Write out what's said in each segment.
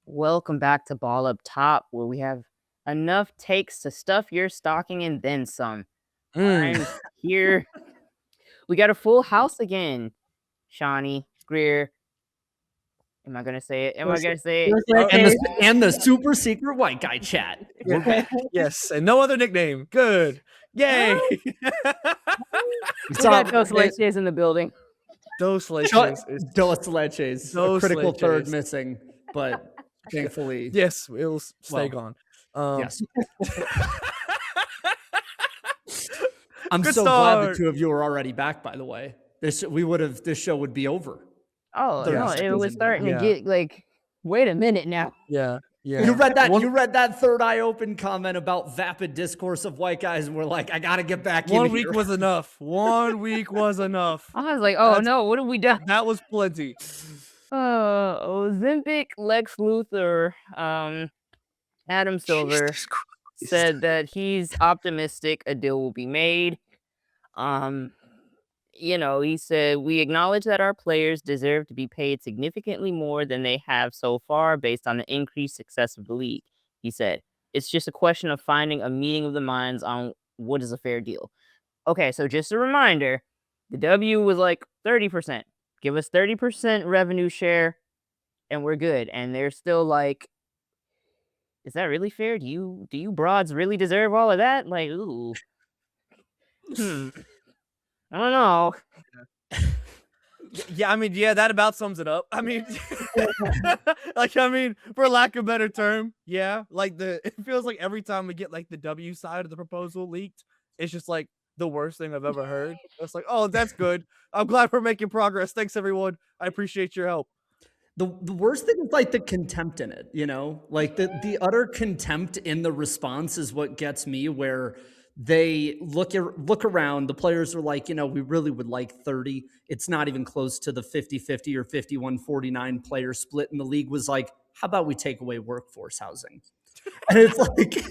Welcome back to Ball Up Top, where we have enough takes to stuff your stocking and then some. Mm. I'm here. We got a full house again. Shawnee, Greer. Am I gonna say it? Am I gonna say it? And the super secret white guy chat. We're back. Yes, and no other nickname. Good. Yay. We got Dos Leches in the building. Dos Leches. Dos Leches. Dos A critical Leches. third missing, but thankfully. Yes, it'll stay gone. Yes. I'm Good so glad the start. two of you are already back, by the way. This show would be over. Oh, 30 no, it seconds was in. starting to Yeah. get like, wait a minute now. Yeah. You read that third eye open comment about vapid discourse of white guys, and we're like, I gotta get back in here. 1 week was enough. 1 week was enough. I was like, oh no, what have we done? That was plenty. Ozempic, Lex Luthor, Adam Silver Jesus Christ. said that he's optimistic a deal will be made. He said, we acknowledge that our players deserve to be paid significantly more than they have so far based on the increased success of the league. He said, it's just a question of finding a meeting of the minds on what is a fair deal. Okay, so just a reminder, the W was like 30%. Give us 30% revenue share and we're good. And they're still like, is that really fair? Do you broads really deserve all of that? Like, ooh. I don't know. Yeah, that about sums it up. I mean, for lack of a better term, yeah. It feels like every time we get like the W side of the proposal leaked, it's just like the worst thing I've ever heard. It's like, oh, that's good. I'm glad we're making progress. Thanks, everyone. I appreciate your help. The worst thing is like the contempt in it, like the utter contempt in the response is what gets me, where they look around, the players are like, we really would like 30. It's not even close to the 50-50 or 51-49 player split. And the league was like, how about we take away workforce housing? And it's like,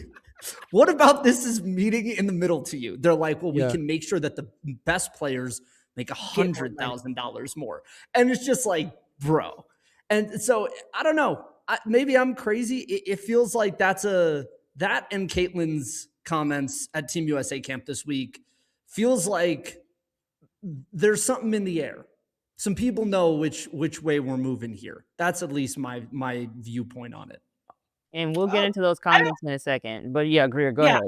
what about this is meeting in the middle to you? They're like, well, we can make sure that the best players make $100,000 more. And it's just like, bro. And so I don't know. Maybe I'm crazy. It feels like that and Caitlin's comments at Team USA camp this week feels like there's something in the air. Some people know which way we're moving here. That's at least my viewpoint on it. And we'll get into those comments in a second. But yeah, Greer, go ahead.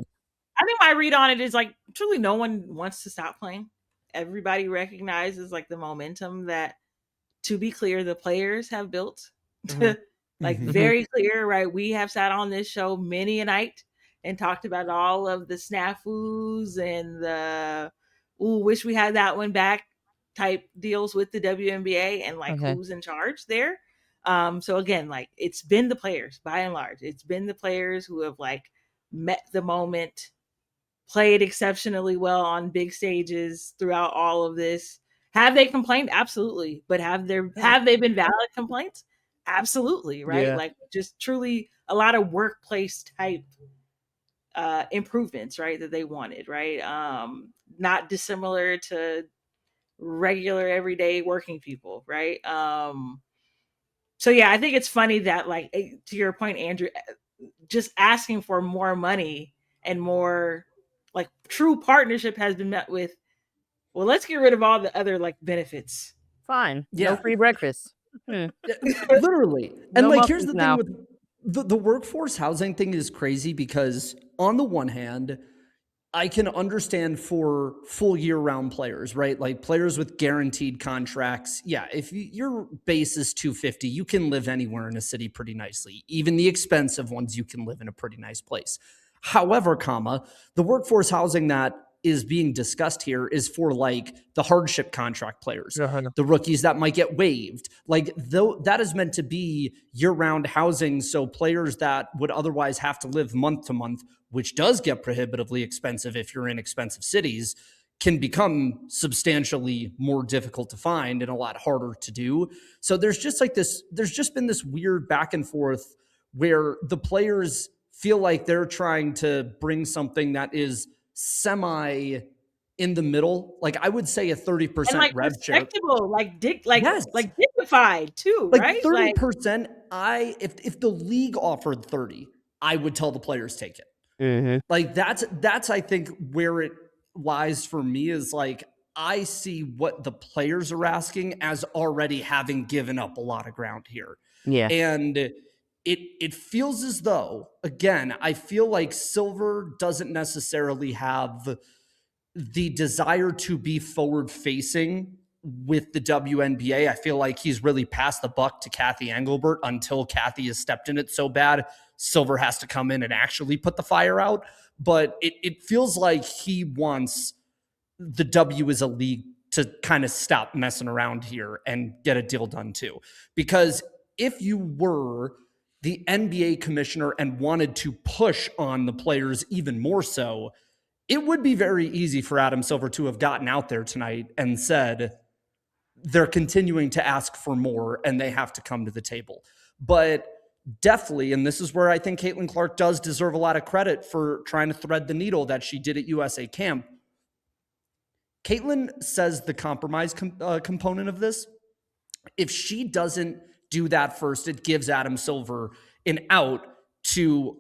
I think my read on it is like truly no one wants to stop playing. Everybody recognizes like the momentum that, to be clear, the players have built. Very clear, right? We have sat on this show many a night and talked about all of the snafus and the wish we had that one back type deals with the WNBA and like who's in charge there. So again, like it's been the players by and large. It's been the players who have like met the moment, played exceptionally well on big stages throughout all of this. Have they complained? Absolutely. But have they been valid complaints? Absolutely. Right. Like just truly a lot of workplace type improvements, right, that they wanted, right? Not dissimilar to regular everyday working people, right? So yeah, I think it's funny that, like, to your point, Andrew, just asking for more money and more like true partnership has been met with, well, let's get rid of all the other like benefits. Fine. No free breakfast. Literally. And like, here's the thing with the workforce housing thing is crazy because on the one hand, I can understand for full year-round players, right? Like players with guaranteed contracts. Yeah, if your base is $250, you can live anywhere in a city pretty nicely. Even the expensive ones, you can live in a pretty nice place. However, the workforce housing that is being discussed here is for like the hardship contract players, the rookies that might get waived. Like that is meant to be year-round housing. So players that would otherwise have to live month to month, which does get prohibitively expensive if you're in expensive cities, can become substantially more difficult to find and a lot harder to do. So there's just been this weird back and forth where the players feel like they're trying to bring something that is semi in the middle. Like I would say a 30% like rev share. Like dignified, justified too, like right? 30%, if the league offered 30, I would tell the players take it. Like that's I think where it lies for me is like I see what the players are asking as already having given up a lot of ground here. Yeah. And it feels as though, again, I feel like Silver doesn't necessarily have the desire to be forward facing with the WNBA. I feel like he's really passed the buck to Kathy Engelbert until Kathy has stepped in it so bad. Silver has to come in and actually put the fire out. But it feels like he wants the W as a league to kind of stop messing around here and get a deal done too. Because if you were the NBA commissioner and wanted to push on the players even more so, it would be very easy for Adam Silver to have gotten out there tonight and said they're continuing to ask for more and they have to come to the table. But definitely, and this is where I think Caitlin Clark does deserve a lot of credit for trying to thread the needle that she did at USA Camp. Caitlin says the compromise component of this, if she doesn't do that first, it gives Adam Silver an out to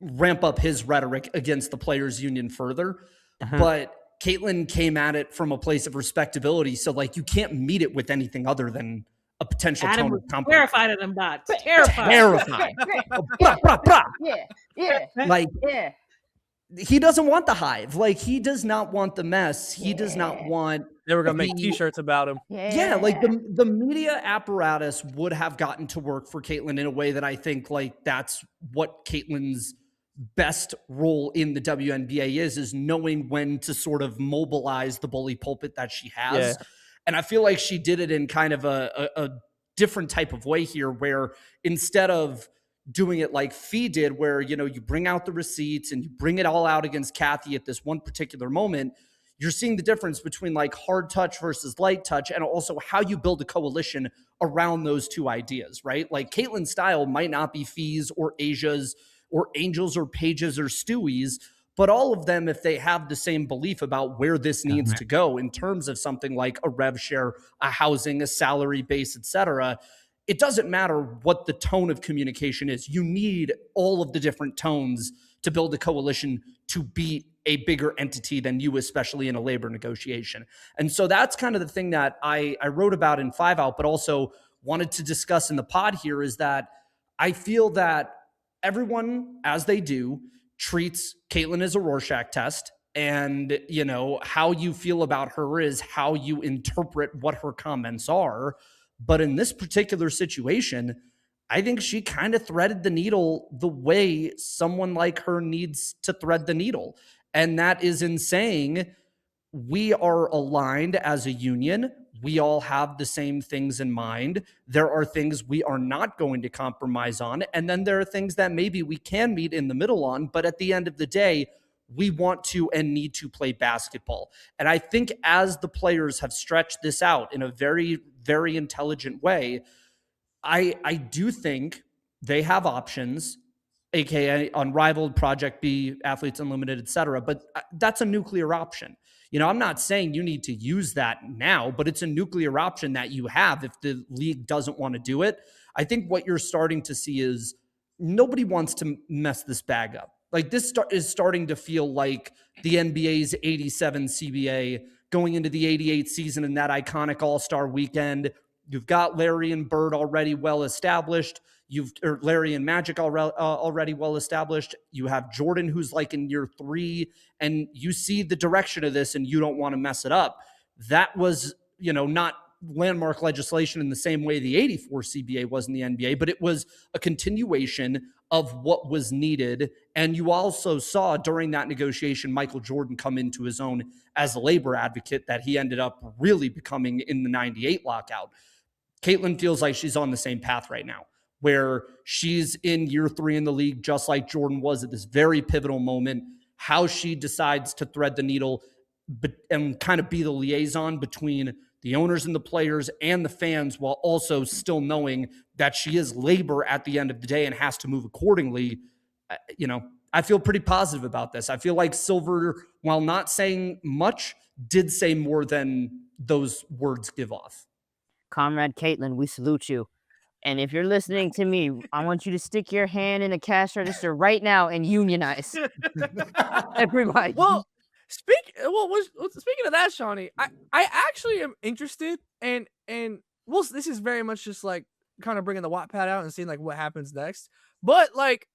ramp up his rhetoric against the players union further. But Caitlin came at it from a place of respectability. So like you can't meet it with anything other than a potential Adam tone was of compromise. terrified of them bots. Terrified. Terrified. Brah, brah, brah. Yeah. Like Yeah. he doesn't want the hive. Like he does not want the mess. He does not want. They were gonna make T-shirts about him. Yeah, like the media apparatus would have gotten to work for Caitlin in a way that I think like that's what Caitlin's best role in the WNBA is knowing when to sort of mobilize the bully pulpit that she has. Yeah. And I feel like she did it in kind of a different type of way here, where instead of doing it like Fee did, where, you know, you bring out the receipts and you bring it all out against Kathy at this one particular moment, you're seeing the difference between like hard touch versus light touch, and also how you build a coalition around those two ideas, right? Like Caitlin's style might not be Fee's or Asia's or Angel's or Paige's or Stewie's, but all of them, if they have the same belief about where this needs to go in terms of something like a rev share, a housing, a salary base, etc., it doesn't matter what the tone of communication is. You need all of the different tones to build a coalition to beat a bigger entity than you, especially in a labor negotiation. And so that's kind of the thing that I wrote about in 5 Out, but also wanted to discuss in the pod here, is that I feel that everyone, as they do, treats Caitlin as a Rorschach test. And, you know, how you feel about her is how you interpret what her comments are. But in this particular situation, I think she kind of threaded the needle the way someone like her needs to thread the needle. And that is in saying, we are aligned as a union. We all have the same things in mind. There are things we are not going to compromise on. And then there are things that maybe we can meet in the middle on. But at the end of the day, we want to and need to play basketball. And I think as the players have stretched this out in a very, very intelligent way, I do think they have options, aka Unrivaled, Project B, Athletes Unlimited, etc. But that's a nuclear option. You know, I'm not saying you need to use that now, but it's a nuclear option that you have if the league doesn't want to do it. I think what you're starting to see is nobody wants to mess this bag up. Like this is starting to feel like the NBA's 87 CBA going into the 88 season in that iconic All-Star weekend. You've got Larry and Bird already well established. Larry and Magic already well established. You have Jordan, who's like in year 3, and you see the direction of this and you don't want to mess it up. That was, you know, not landmark legislation in the same way the 84 CBA was in the NBA, but it was a continuation of what was needed. And you also saw during that negotiation, Michael Jordan come into his own as a labor advocate that he ended up really becoming in the 98 lockout. Caitlin feels like she's on the same path right now, where she's in year 3 in the league, just like Jordan was at this very pivotal moment. How she decides to thread the needle and kind of be the liaison between the owners and the players and the fans, while also still knowing that she is labor at the end of the day and has to move accordingly. You know, I feel pretty positive about this. I feel like Silver, while not saying much, did say more than those words give off. Comrade Caitlin, we salute you. And if you're listening to me, I want you to stick your hand in a cash register right now and unionize. Everybody. Well, speaking of that, Shawnee, I actually am interested, and well, this is very much just like kind of bringing the Wattpad out and seeing like what happens next. But like,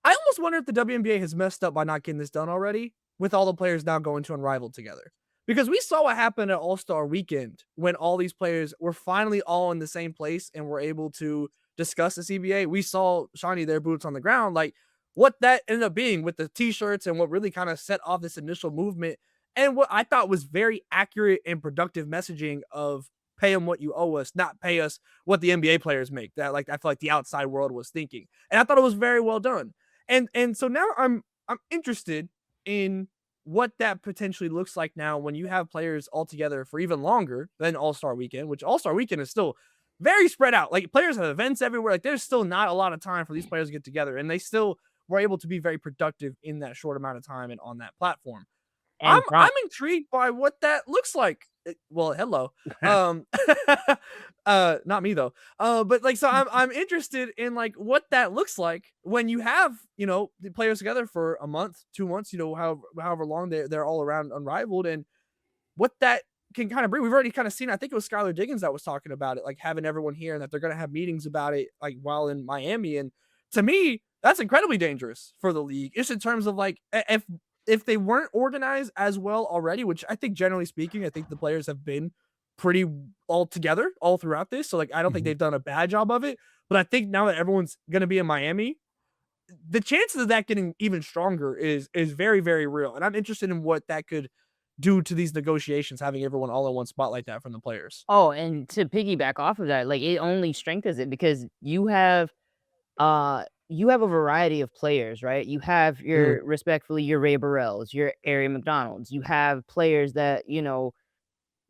I almost wonder if the WNBA has messed up by not getting this done already, with all the players now going to Unrivaled together. Because we saw what happened at All-Star Weekend when all these players were finally all in the same place and were able to discuss the CBA. We saw Shawnee their boots on the ground, like what that ended up being with the t-shirts and what really kind of set off this initial movement, and what I thought was very accurate and productive messaging of pay them what you owe us, not pay us what the NBA players make. That, like, I feel like the outside world was thinking, and I thought it was very well done. And so now I'm interested in what that potentially looks like now when you have players all together for even longer than All-Star Weekend, which All-Star Weekend is still very spread out. Like, players have events everywhere. Like, there's still not a lot of time for these players to get together, and they still were able to be very productive in that short amount of time and on that platform. And I'm intrigued by what that looks like. Well, hello. Not me though. But like, so I'm interested in like what that looks like when you have, the players together for a month, 2 months, however long they're all around Unrivaled, and what that can kind of bring. We've already kind of seen, I think it was Skylar Diggins that was talking about it, like having everyone here and that they're going to have meetings about it, like while in Miami. And to me, that's incredibly dangerous for the league. Just in terms of like, if they weren't organized as well already, which I think generally speaking, I think the players have been pretty all together all throughout this. So like, I don't think they've done a bad job of it, but I think now that everyone's going to be in Miami, the chances of that getting even stronger is very, very real. And I'm interested in what that could do to these negotiations, having everyone all in one spot like that from the players. Oh, and to piggyback off of that, like, it only strengthens it because you have a variety of players, right? You have your respectfully, your Ray Burrells, your Ari McDonalds. You have players that,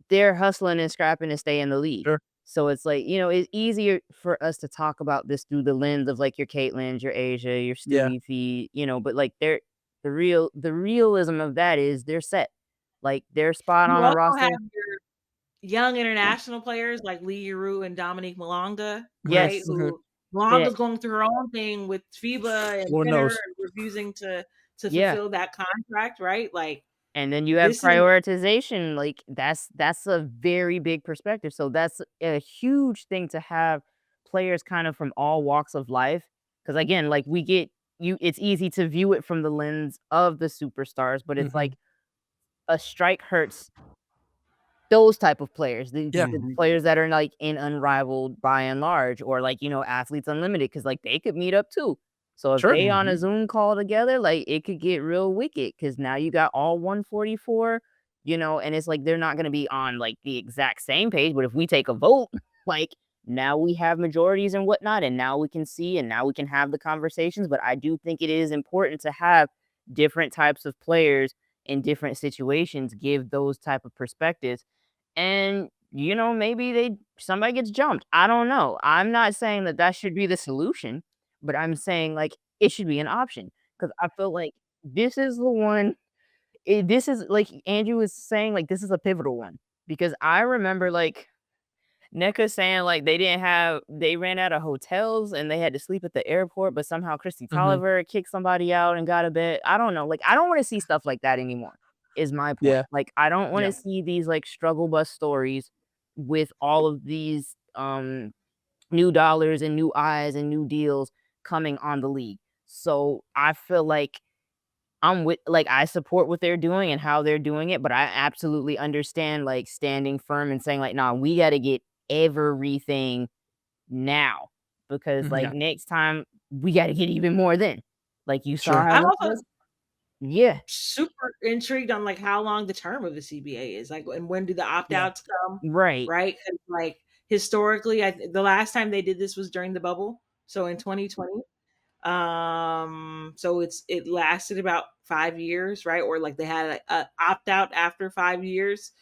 they're hustling and scrapping to stay in the league. Sure. So it's like, it's easier for us to talk about this through the lens of like your Caitlins, your Asia, your Yeah. Stevie Fee, but like the realism of that is they're set. Like, they're spot You on a also roster. have your young international players like Lee Giroux and Dominique Malonga, right? Yes. Who Yeah. Malonga's going through her own thing with FIBA and Lord Twitter knows. and refusing to Yeah. fulfill that contract, right? Like, And then you have this is prioritization, like, that's a very big perspective, so that's a huge thing to have players kind of from all walks of life. Because again, like, it's easy to view it from the lens of the superstars, but it's like a strike hurts those type of players, Yeah. the players that are, like, in Unrivaled by and large, or, like, Athletes Unlimited, because like, they could meet up too. So if Sure. they on a Zoom call together, like, it could get real wicked, because now you got all 144, and it's like, they're not gonna be on, like, the exact same page, but if we take a vote, like, now we have majorities and whatnot, and now we can see, and now we can have the conversations, but I do think it is important to have different types of players in different situations, give those type of perspectives. And, maybe somebody gets jumped. I don't know. I'm not saying that that should be the solution, but I'm saying, like, it should be an option because I feel like this is the one this is like Andrew was saying, like, this is a pivotal one because I remember, like, NECA saying, like, they ran out of hotels and they had to sleep at the airport, but somehow Christy Tolliver kicked somebody out and got a bed. I don't know. Like, I don't wanna see stuff like that anymore, is my point. Yeah. Like, I don't wanna Yeah. see these, like, struggle bus stories with all of these, new dollars and new eyes and new deals coming on the league. So, I feel like I support what they're doing and how they're doing it, but I absolutely understand, like, standing firm and saying, like, "Nah, we gotta get everything now because, like, Yeah. next time we gotta get even more then." Like, you saw Sure. how I'm this also was? Yeah. super intrigued on like how long the term of the CBA is, like, and when do the opt Yeah. outs come, Right. right? 'Cause, like, historically, the last time they did this was during the bubble, so in 2020. So it lasted about 5 years, right? Or like they had a opt out after 5 years.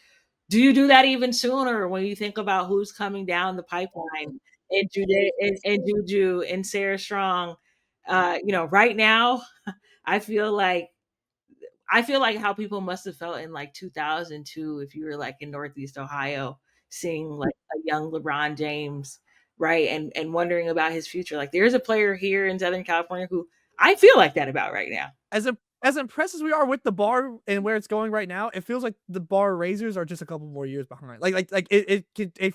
Do you do that even sooner when you think about who's coming down the pipeline and Juju and Sarah Strong? Right now, I feel like how people must have felt in like 2002 if you were like in Northeast Ohio seeing like a young LeBron James, right? And wondering about his future. Like there's a player here in Southern California who I feel like that about right now. As impressed as we are with the bar and where it's going right now, it feels like the bar raisers are just a couple more years behind.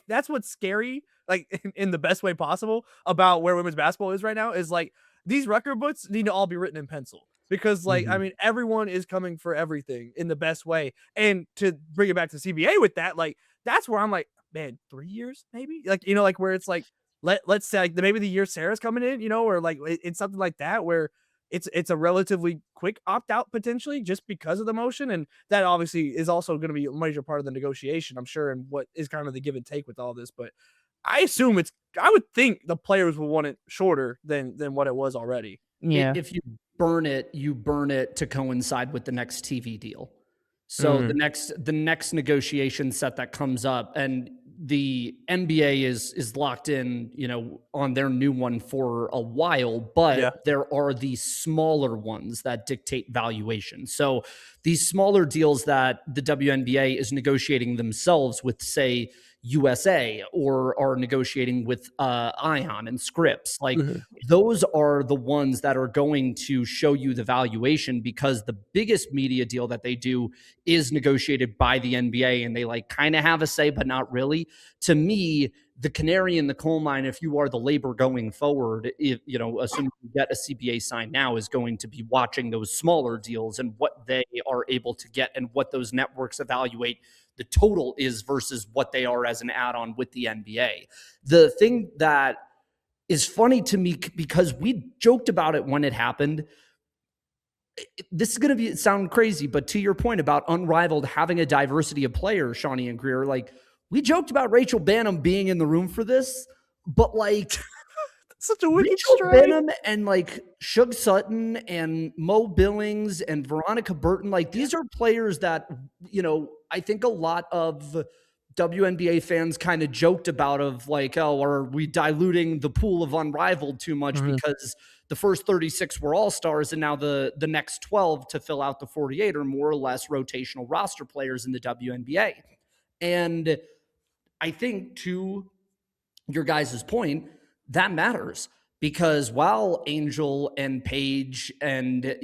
That's what's scary, like in the best way possible about where women's basketball is right now, is like these record books need to all be written in pencil because I mean everyone is coming for everything in the best way. And to bring it back to CBA with that, like that's where I'm like, man, 3 years maybe, like like where it's like let's say like maybe the year Sarah's coming in, or like it's something like that where it's a relatively quick opt out potentially just because of the motion, and that obviously is also going to be a major part of the negotiation, I'm sure, and what is kind of the give and take with all this. But I assume I would think the players will want it shorter than what it was already. Yeah. If you burn it to coincide with the next TV deal. So the next negotiation set that comes up, and the NBA is locked in, on their new one for a while, but there are these smaller ones that dictate valuation. So these smaller deals that the WNBA is negotiating themselves with, say, USA, or are negotiating with Ion and Scripps, like those are the ones that are going to show you the valuation, because the biggest media deal that they do is negotiated by the NBA, and they like kind of have a say, but not really. To me, the canary in the coal mine, if you are the labor going forward, assuming you get a CBA sign now, is going to be watching those smaller deals and what they are able to get and what those networks evaluate the total is versus what they are as an add-on with the NBA. The thing that is funny to me, because we joked about it when it happened, this is going to sound crazy, but to your point about Unrivaled having a diversity of players, Shawnee and Greer, like we joked about Rachel Banham being in the room for this, but like such a wicked Rachel Banham and like Shug Sutton and Mo Billings and Veronica Burton, like these are players that, I think a lot of WNBA fans kind of joked about, of like, oh, are we diluting the pool of Unrivaled too much because the first 36 were all-stars and now the next 12 to fill out the 48 are more or less rotational roster players in the WNBA. And I think, to your guys' point, that matters, because while Angel and Paige and,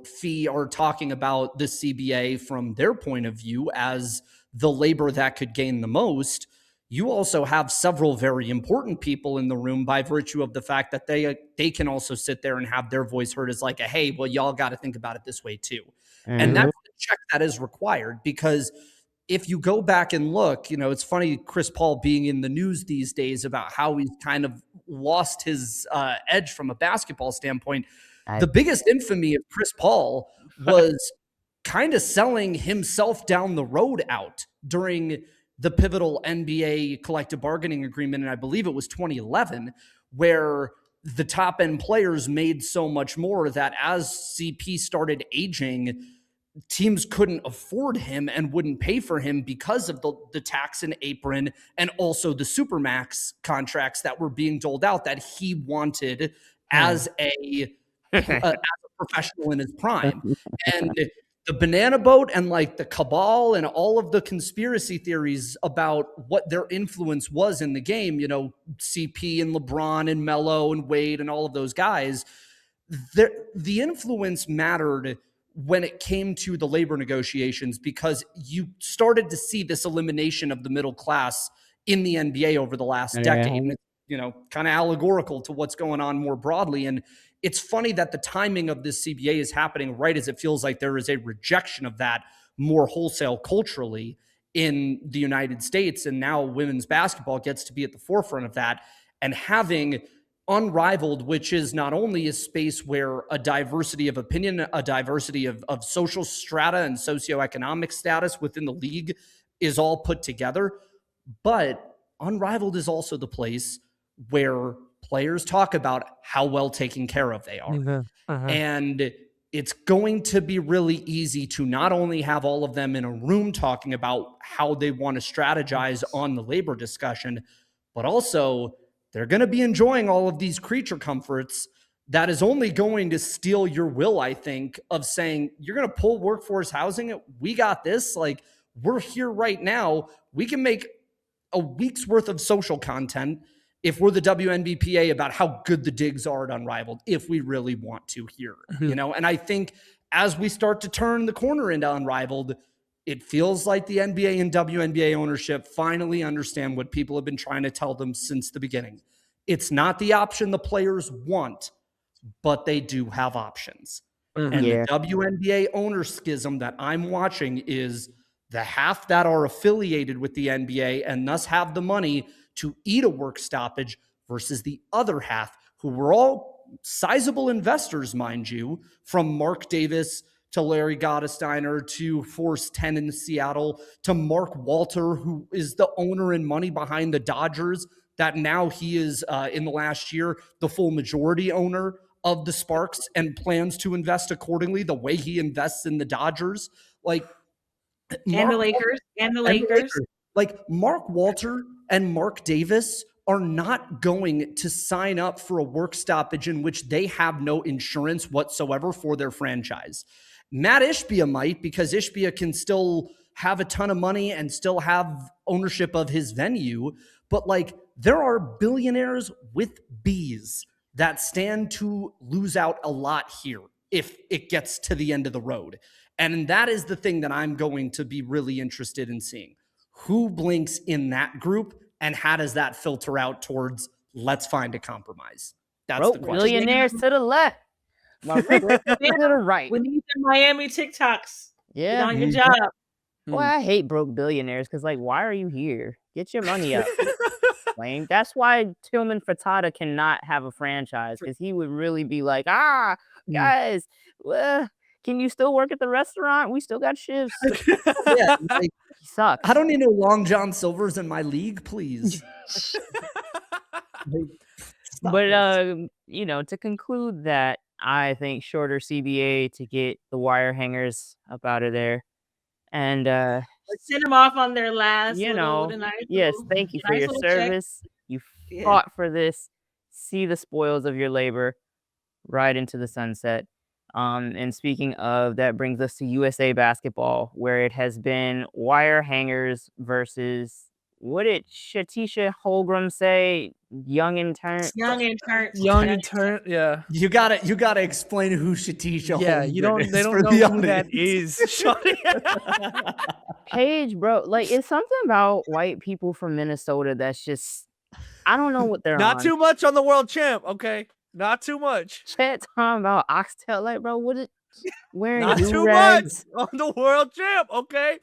Fee are talking about the CBA from their point of view as the labor that could gain the most, you also have several very important people in the room by virtue of the fact that they can also sit there and have their voice heard as like a, hey, well, y'all got to think about it this way too. And that's the check that is required, because if you go back and look, it's funny, Chris Paul being in the news these days about how he's kind of lost his edge from a basketball standpoint. The biggest infamy of Chris Paul was kind of selling himself down the road out during the pivotal NBA collective bargaining agreement. And I believe it was 2011, where the top end players made so much more that as CP started aging, teams couldn't afford him and wouldn't pay for him because of the tax and apron, and also the Supermax contracts that were being doled out that he wanted as a professional in his prime. And the banana boat and like the cabal and all of the conspiracy theories about what their influence was in the game, CP and LeBron and Melo and Wade and all of those guys, the influence mattered when it came to the labor negotiations, because you started to see this elimination of the middle class in the NBA over the last decade. And it's, kind of allegorical to what's going on more broadly. And it's funny that the timing of this CBA is happening right as it feels like there is a rejection of that more wholesale culturally in the United States. And now women's basketball gets to be at the forefront of that, and having Unrivaled, which is not only a space where a diversity of opinion, a diversity of social strata and socioeconomic status within the league is all put together, but Unrivaled is also the place where players talk about how well taken care of they are. And it's going to be really easy to not only have all of them in a room talking about how they want to strategize on the labor discussion, but also they're going to be enjoying all of these creature comforts that is only going to steal your will, I think, of saying, you're going to pull workforce housing. We got this. Like, we're here right now. We can make a week's worth of social content if we're the WNBPA about how good the digs are at Unrivaled, if we really want to here, you know? And I think as we start to turn the corner into Unrivaled, it feels like the NBA and WNBA ownership finally understand what people have been trying to tell them since the beginning. It's not the option the players want, but they do have options. And the WNBA owner schism that I'm watching is the half that are affiliated with the NBA and thus have the money to eat a work stoppage versus the other half who were all sizable investors, mind you, from Mark Davis to Larry Gottesteiner to Force 10 in Seattle to Mark Walter, who is the owner and money behind the Dodgers, that now he is, in the last year, the full majority owner of the Sparks and plans to invest accordingly the way he invests in the Dodgers. Like, and the Lakers. Like Mark Walter and Mark Davis are not going to sign up for a work stoppage in which they have no insurance whatsoever for their franchise. Matt Ishbia might, because Ishbia can still have a ton of money and still have ownership of his venue. But like, there are billionaires with B's that stand to lose out a lot here if it gets to the end of the road. And that is the thing that I'm going to be really interested in seeing. Who blinks in that group, and how does that filter out towards let's find a compromise? That's the question. Billionaires to the left. To the right. We need some Miami TikToks. Yeah. Get on your job. Well, I hate broke billionaires because, like, why are you here? Get your money up. Wayne. That's why Tillman Furtada cannot have a franchise, because he would really be like, guys, can you still work at the restaurant? We still got shifts. Yeah, like, he sucks. I don't need no Long John Silvers in my league, please. But you know, to conclude that, I think shorter CBA to get the wire hangers up out of there, and send them off on their last. Yes, thank you for your service. You fought for this. See the spoils of your labor right into the sunset. And speaking of, that brings us to USA basketball, where it has been wire hangers versus, what did Shatisha Holgram say? Young and turnt. Yeah. You gotta explain who Shatisha Holgram is. They don't know who that is. Paige, bro, like, it's something about white people from Minnesota that's just, I don't know what they're Not on. too much on the world champ, okay? Not too much. Chat talking about oxtail, like, bro, what is wearing Not too do-rags? much on the world champ, okay?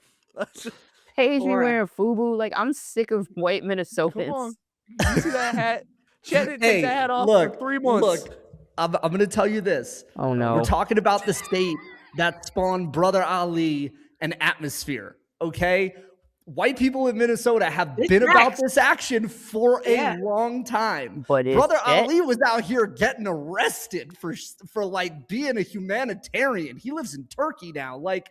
Paige be wearing FUBU. Like, I'm sick of white Minnesotans. Come on. You see that hat? Chet didn't take that hat off for 3 months. Look, I'm going to tell you this. Oh, no. We're talking about the state that spawned Brother Ali and Atmosphere, okay? White people in Minnesota have been about this action for a long time. But Brother Ali was out here getting arrested for like being a humanitarian. He lives in Turkey now. Like,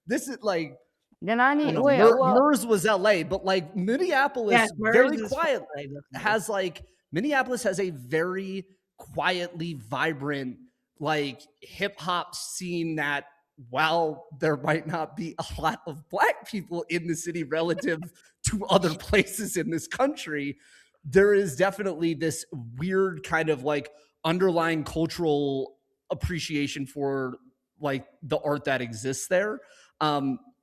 this is like, then I need Mers was LA, but like Minneapolis very quietly has like Minneapolis has a very quietly vibrant like hip hop scene that, while there might not be a lot of black people in the city relative to other places in this country, there is definitely this weird kind of like underlying cultural appreciation for like the art that exists there.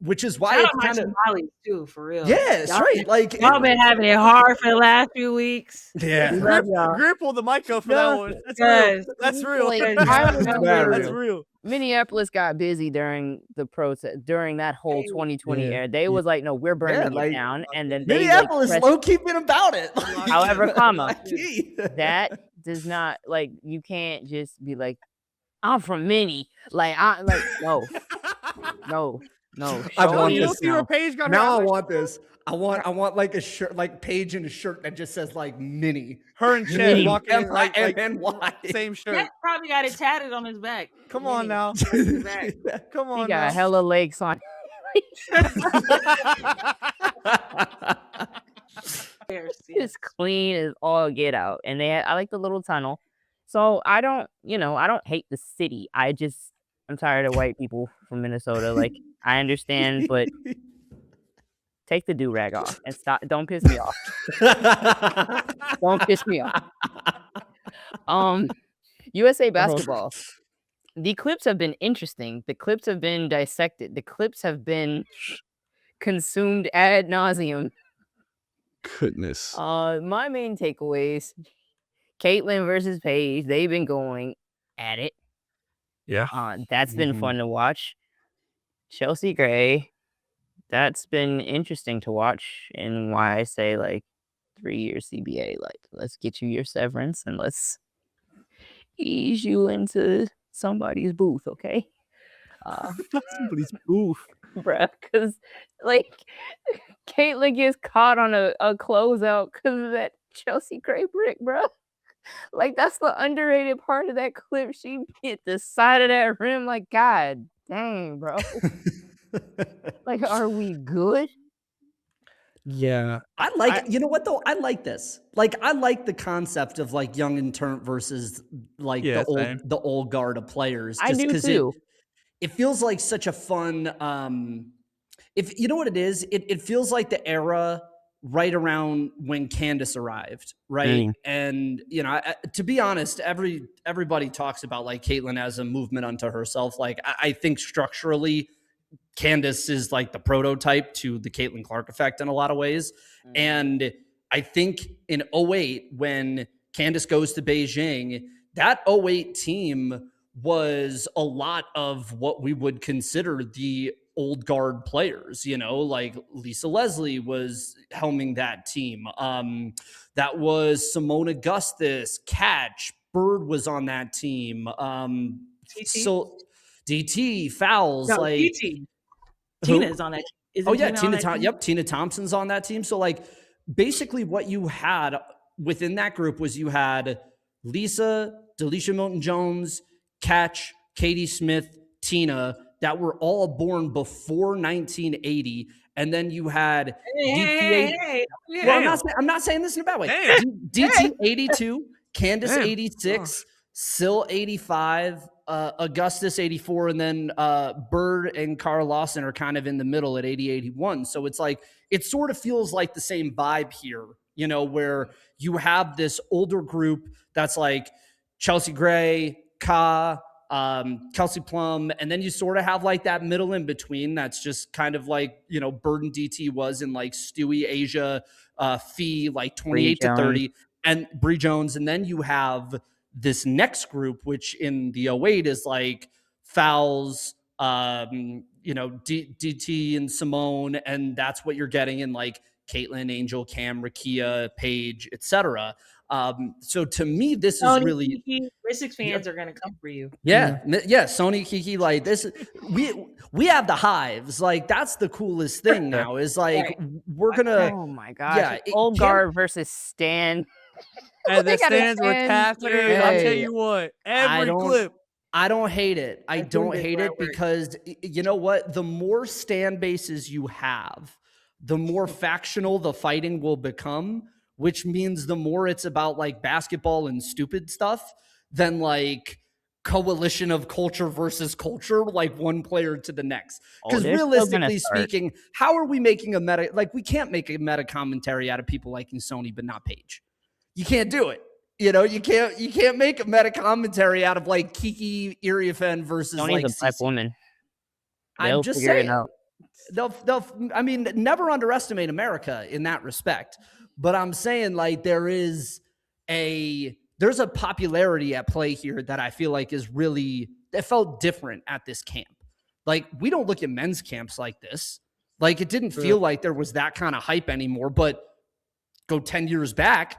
Which is why it's kind of Molly too, for real. Yeah, straight. Like, y'all been having it hard for the last few weeks. Yeah, Grip pulled the mic up for that one. That's real. That's real. Like, That's real. Minneapolis got busy during the protest, during that whole 2020 era. They was like, no, we're burning it down. And then Minneapolis low-key been about it. However, that does not, like, you can't just be like, I'm from Minnie. Like, no. I want you this don't see where Paige got now. I want this. I want like a shirt, like Paige in a shirt that just says like Minnie. Her and Chet walking in like why? Same shirt. Chet probably got it tatted on his back. Come on now. Come on. He got hella lakes on. It's clean as all get out, and I like the little tunnel. So I don't hate the city. I'm tired of white people from Minnesota. Like, I understand, but Take the do-rag off and stop. Don't piss me off. Don't piss me off. USA basketball. The clips have been interesting. The clips have been dissected. The clips have been consumed ad nauseum. Goodness. My main takeaways: Caitlyn versus Paige. They've been going at it. Yeah. That's been fun to watch. Chelsea Gray. That's been interesting to watch, and why I say like 3-year CBA. Like, let's get you your severance and let's ease you into somebody's booth, okay? Somebody's booth. Bruh, because like Caitlyn gets caught on a closeout because of that Chelsea Gray brick, bruh. Like, that's the underrated part of that clip. She hit the side of that rim. Like, god dang, bro. Like, are we good? Yeah. I like, you know what though? I like this. Like, I like the concept of like young and turn versus like the old guard of players. I Just do because too. it feels like such a fun. If you know what it is, it feels like the era right around when Candace arrived, right? And you know, to be honest, everybody talks about like Caitlyn as a movement unto herself. Like, I think structurally, Candace is like the prototype to the Caitlin Clark effect in a lot of ways. And I think in 08, when Candace goes to Beijing, that 08 team was a lot of what we would consider the old guard players, you know, like Lisa Leslie was helming that team. That was Simone Augustus, Catch, Bird was on that team. So DT, Fouls, No, like DT. Tina's on that. Tina Thompson's on that team. So like basically what you had within that group was you had Lisa, Delisha Milton-Jones, Catch, Katie Smith, Tina, that were all born before 1980. And then you had I'm not saying this in a bad way. DT 82, Candace 86, Sil 85, Augustus 84, and then Bird and Carl Lawson are kind of in the middle at 80, 81. So it's like, it sort of feels like the same vibe here, you know, where you have this older group that's like Chelsea Gray, Kelsey Plum, and then you sort of have like that middle in between that's just kind of like, you know, Bird and DT was in like Stewie, Asia, Fee, like 28 to 30, and Bree Jones. And then you have this next group, which in the 08 is like Fouls, you know, DT and Simone, and that's what you're getting in like Caitlin, Angel, Cam, Rakia, Paige, etc. So to me, this is really Mystics fans are gonna come for you. Yeah, Sony, Kiki, like this. We have the hives. Like, that's the coolest thing now. Is like we're gonna. Oh my gosh! Old guard versus Stan. And the stands were captured. I'll tell you what, every clip. I don't hate it. I don't hate it because you know what? The more stand bases you have, the more factional the fighting will become, which means the more it's about like basketball and stupid stuff than like coalition of culture versus culture, like one player to the next. Because realistically speaking, how are we making a meta? Like, we can't make a meta commentary out of people liking Sony but not Paige. You can't do it. You know, you can't make a meta commentary out of like Kiki Iriafen versus Sony's like a black woman. I'm just saying. They'll I mean, never underestimate America in that respect. But I'm saying like there's a popularity at play here that I feel like is really, it felt different at this camp. Like, we don't look at men's camps like this. Like, it didn't feel like there was that kind of hype anymore, but go 10 years back.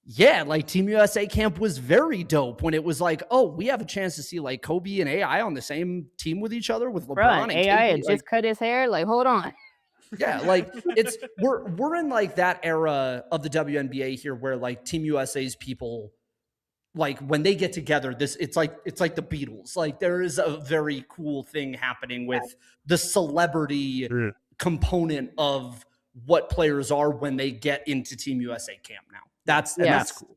Yeah, like Team USA camp was very dope when it was like, oh, we have a chance to see like Kobe and AI on the same team with each other with LeBron and AI KD. had just cut his hair. Like, hold on. Yeah, like we're in like that era of the WNBA here where like Team USA's people, like when they get together, it's like the Beatles. Like, there is a very cool thing happening with the celebrity component of what players are when they get into Team USA camp now. That's cool.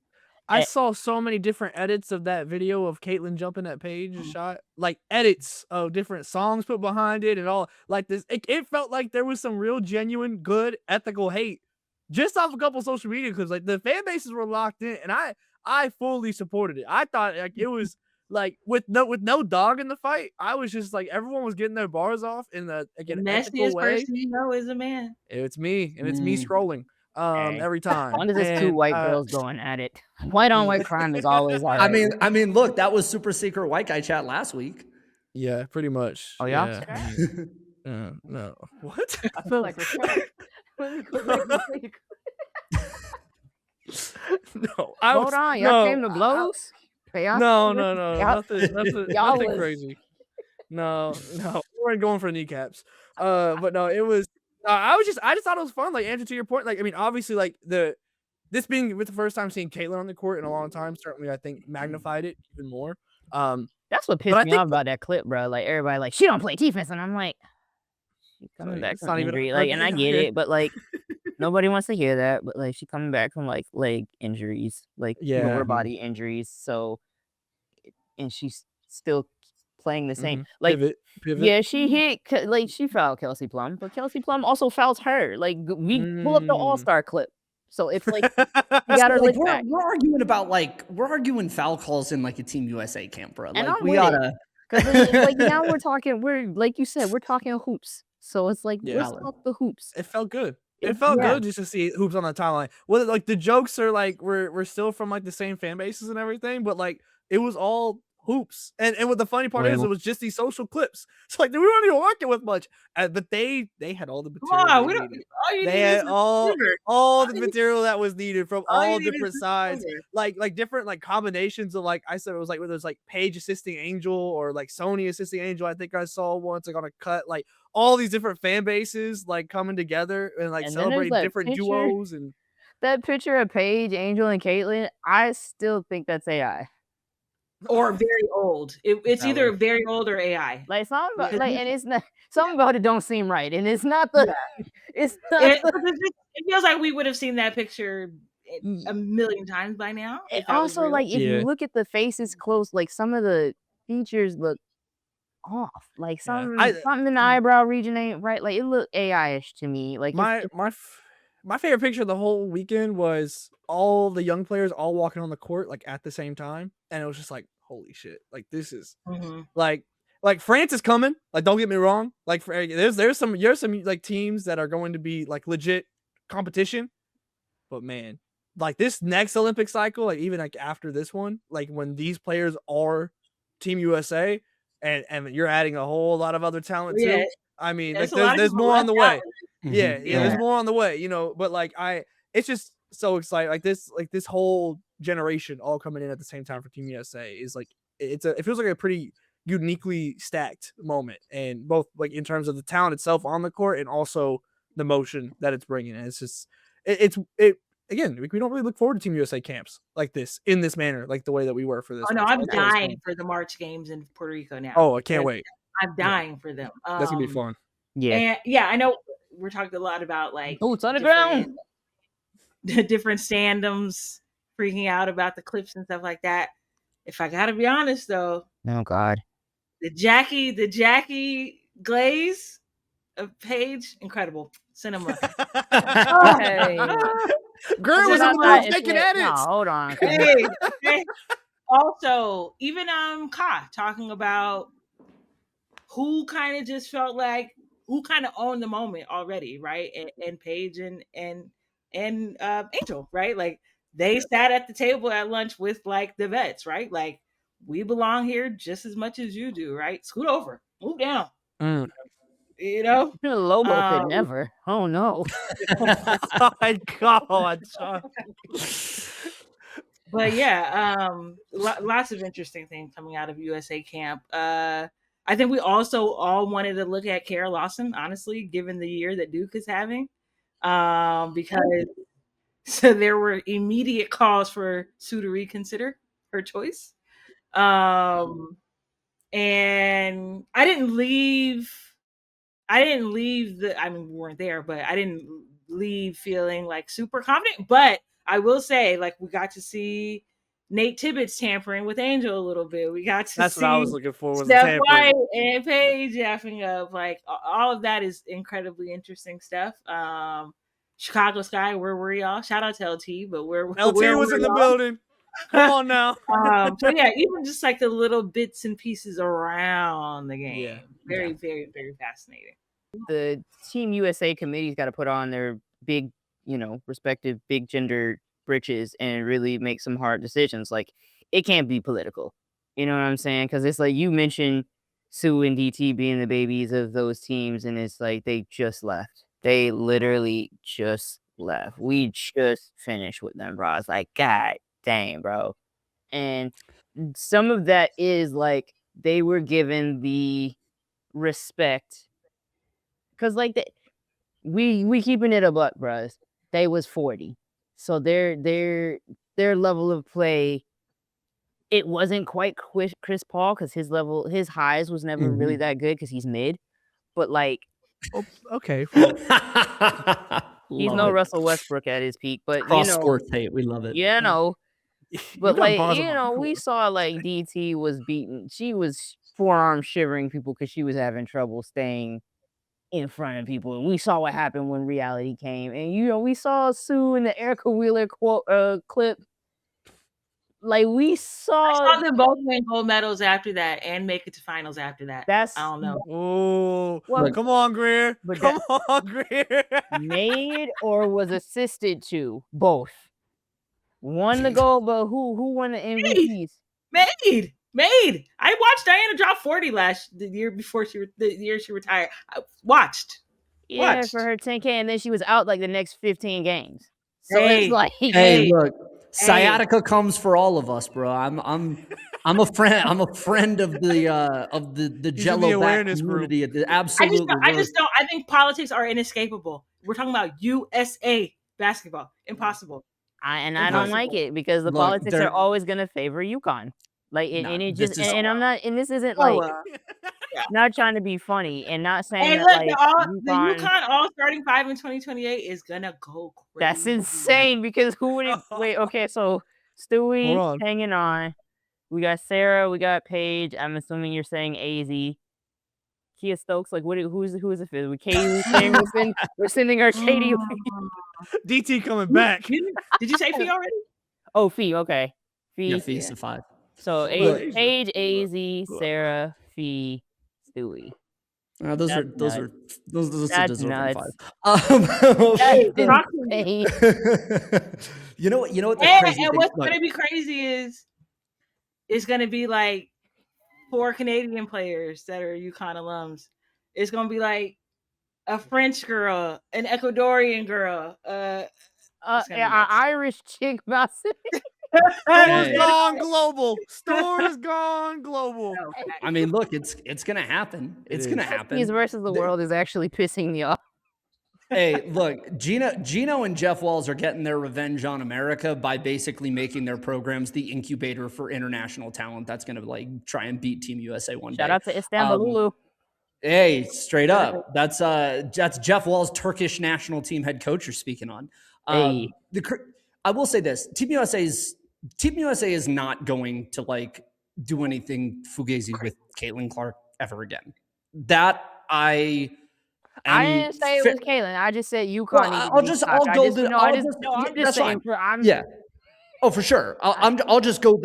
I saw so many different edits of that video of Caitlyn jumping at Paige shot, like edits of different songs put behind it and all like this. It felt like there was some real genuine, good, ethical hate just off a couple social media because like the fan bases were locked in, and I fully supported it. I thought like it was like with no dog in the fight. I was just like everyone was getting their bars off in the The an ethical messiest way. person you know is a man. It's me, and it's me scrolling Hey, every as time. long as it's two And white girls going at it, white on white crime is always all right. I mean, look, that was super secret white guy chat last week. yeah, pretty much. Oh, yeah. No. What? I feel like No, hold on, y'all came to blows. No, Y'all- nothing y'all was- crazy. No, we weren't going for kneecaps. But no, it was. I just thought it was fun. Like Andrew, to your point, like I mean, obviously, like this being with the first time seeing Caitlyn on the court in a long time, certainly I think magnified it even more. That's what pissed me off about that clip, bro. Like everybody, like she don't play defense, and I'm like, she's coming back it's from not even injury, a like, and I get okay. it, but like nobody wants to hear that. But like she coming back from like leg injuries, like Yeah. lower body injuries, so and she's still playing the same. Like Pivot. yeah, she hit like she fouled Kelsey Plum, but Kelsey Plum also fouls her. Like we pull up the All-Star clip, so it's like you got her like, lick back. we're arguing about we're arguing foul calls in like a Team USA camp, bro. And Like I'm we with it. gotta. Because like now we're like you said, we're talking hoops. So it's like let's Valid. talk the hoops. It felt good. It felt good just to see hoops on the timeline. Well, like the jokes are like we're still from like the same fan bases and everything, but like it was all hoops. And what the funny part is, it was just these social clips. So like we weren't even working with much, but they had all the material. Come on, we don't. All you They need had is all the material that was needed from all different sides, like like different like combinations of like I said it was like whether it's like Paige assisting Angel or like Sony assisting Angel. I think I saw once like on a cut, like all these different fan bases like coming together and like And celebrating different duos and that picture of Paige, Angel, and Caitlyn. I still think that's AI. or very old. It's either very old or AI. Like something about, like, and it's not something about it don't seem right, and it's not the. It's not. It feels like we would have seen that picture a million times by now. And also, like if you look at the faces close, like some of the features look off. Like something in the eyebrow region ain't right. Like it looked AI-ish to me. Like my favorite picture of the whole weekend was all the young players all walking on the court like at the same time, and it was just like holy shit, like this is like France is coming. Like don't get me wrong, like there's some like teams that are going to be like legit competition, but man, like this next Olympic cycle, like even like after this one, like when these players are Team USA, and you're adding a whole lot of other talent too. I mean, like there's more on the way. Yeah, there's more on the way, you know. But like it's just so exciting. Like this whole generation all coming in at the same time for Team USA is like it feels like a pretty uniquely stacked moment, and both like in terms of the talent itself on the court and also the motion that it's bringing. And it's just again, we don't really look forward to Team USA camps like this in this manner, like the way that we were for this. Oh no, I'm dying for the March games in Puerto Rico now. Oh, I can't wait. I'm dying for them. That's gonna be fun. Yeah, and I know we're talking a lot about like boots on the ground, different standums freaking out about the clips and stuff like that. If I gotta be honest though, oh god, the Jackie glaze of Paige, incredible cinema. Hey. Girl was in the booth making edits. No, hold on. Hey. Also, even Ka talking about who kind of just felt like who kind of owned the moment already, right? And Paige and Angel, right? Like they sat at the table at lunch with like the vets, right? Like we belong here just as much as you do, right? Scoot over, move down. You know, Lobo could never. Oh no. Oh my god. But yeah, lots of interesting things coming out of USA camp. I think we also all wanted to look at Kara Lawson, honestly, given the year that Duke is having, because so there were immediate calls for Sue to reconsider her choice. And I didn't leave I mean, we weren't there, but I didn't leave feeling like super confident. But I will say, like, we got to see Nate Tibbetts tampering with Angel a little bit. We got to That's see what I was looking for. Was the Steph tampering. White and Paige yapping up. Like all of that is incredibly interesting stuff. Chicago Sky, where were y'all? Shout out to LT, but where was in the y'all? building. Come on now. So yeah, even just like the little bits and pieces around the game. Yeah. Very, very, very fascinating. The Team USA committee's got to put on their big, respective big gender britches and really make some hard decisions. Like, it can't be political. You know what I'm saying? Because it's like you mentioned Sue and DT being the babies of those teams, and it's like they just left. They literally just left. We just finished with them, bro. It's like, God dang, bro. And some of that is like they were given the respect because we keeping it a buck, bros. They was 40, so their level of play, it wasn't quite Chris Paul because his highs was never really that good because he's mid, but like Oh, okay. he's no Russell Westbrook at his peak, but Cross score tape, we love it. But got like bars on my we record. saw like DT was beating. She was forearm shivering people because she was having trouble staying in front of people. And we saw what happened when reality came. And we saw Sue in the Erica Wheeler clip. Like we I saw saw them both win gold medals after that and make it to finals after that. that's I don't know. Oh, Well, come on, Greer. but Come on, Greer. made or was assisted to both. Won the gold, but who won the MVPs? Made. I watched Diana drop 40 the year before the year she retired. I watched. Yeah, for her 10K, and then she was out like the next 15 games. So Hey, it's like, Hey, look, sciatica comes for all of us, bro. I'm a friend. I'm a friend of the Jello back community. Absolutely. I just don't. I think politics are inescapable. We're talking about USA basketball. Impossible. I don't like it because the politics are always gonna favor UConn. Like, and it just, and I'm not, and this isn't like, not trying to be funny and not saying that like the UConn all starting 5 in 2028 is gonna go crazy. That's insane because who would it? Wait, okay, so Stewie hanging on. We got Sarah, we got Paige. I'm assuming you're saying AZ. Kia Stokes, like who's the fifth? We Katie saying we're sending our Katie. DT coming back. Did you say Fee already? Oh, Fee, okay. Fee. Yeah, Fee's the 5. So Paige, AZ, Sarah, Fee, Stewie. Those are That's nuts. 5. You know what? And what's gonna be crazy is it's gonna be like 4 Canadian players that are UConn alums. It's gonna be like a French girl, an Ecuadorian girl, an Irish chick bouncing. Store's gone global. Store's gone global. I mean, look, it's gonna happen. It's gonna happen. These versus the world is actually pissing me off. Hey, look, Gino and Jeff Walz are getting their revenge on America by basically making their programs the incubator for international talent that's going to like try and beat Team USA one day. Shout out to Istanbul. Hey, straight up. That's Jeff Walz, Turkish national team head coach you're speaking on. Hey. I will say this. Team USA is not going to like do anything fugazi with Caitlin Clark ever again. That I didn't say it was Caitlin. I just said UConn. Yeah. Oh, for sure. I'll just go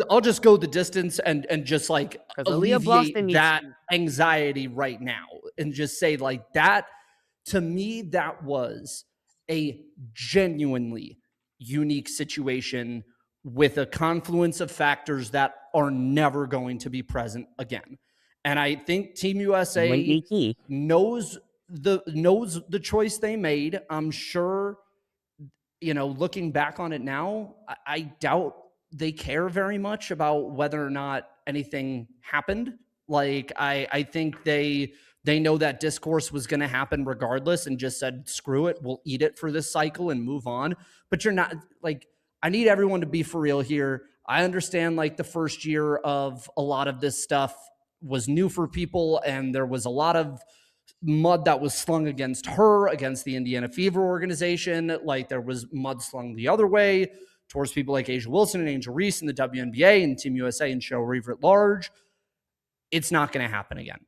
the distance and just like alleviate that anxiety right now and just say like that. To me, that was a genuinely unique situation with a confluence of factors that are never going to be present again. And I think Team USA knows the choice they made. I'm sure, looking back on it now, I doubt they care very much about whether or not anything happened. Like, I think they know that discourse was going to happen regardless and just said, screw it, we'll eat it for this cycle and move on. But you're not like, I need everyone to be for real here. I understand like the first year of a lot of this stuff was new for people and there was a lot of mud that was slung against her, against the Indiana Fever organization. Like there was mud slung the other way. towards people like Asia Wilson and Angel Reese in the WNBA and Team USA and Cheryl Reeve at large, it's not going to happen again.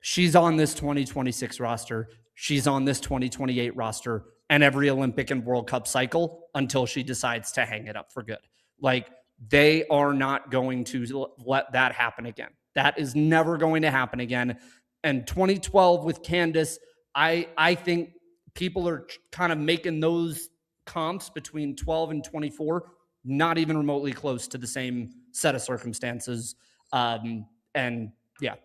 She's on this 2026 roster. She's on this 2028 roster and every Olympic and World Cup cycle until she decides to hang it up for good. Like, they are not going to let that happen again. That is never going to happen again. And 2012 with Candace, I think people are kind of making those comps between 12 and 24 not even remotely close to the same set of circumstances. And yeah,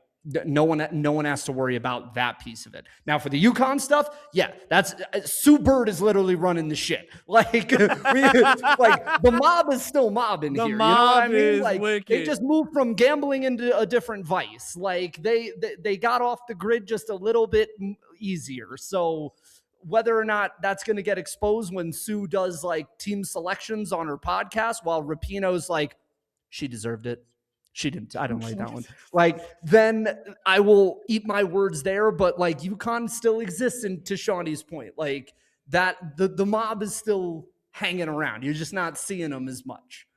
no one has to worry about that piece of it. Now for the UConn stuff, yeah, that's Sue Bird is literally running the shit. Like, like the mob is still mobbing here. You know what I mean? Like, wicked. They just moved from gambling into a different vice. Like they got off the grid just a little bit easier. So whether or not that's going to get exposed when Sue does like team selections on her podcast while Rapinoe's like, she deserved it. She didn't. I don't like that one. Like, then I will eat my words there. But like, UConn still exists. And to Shawnee's point, like that, the mob is still hanging around. You're just not seeing them as much.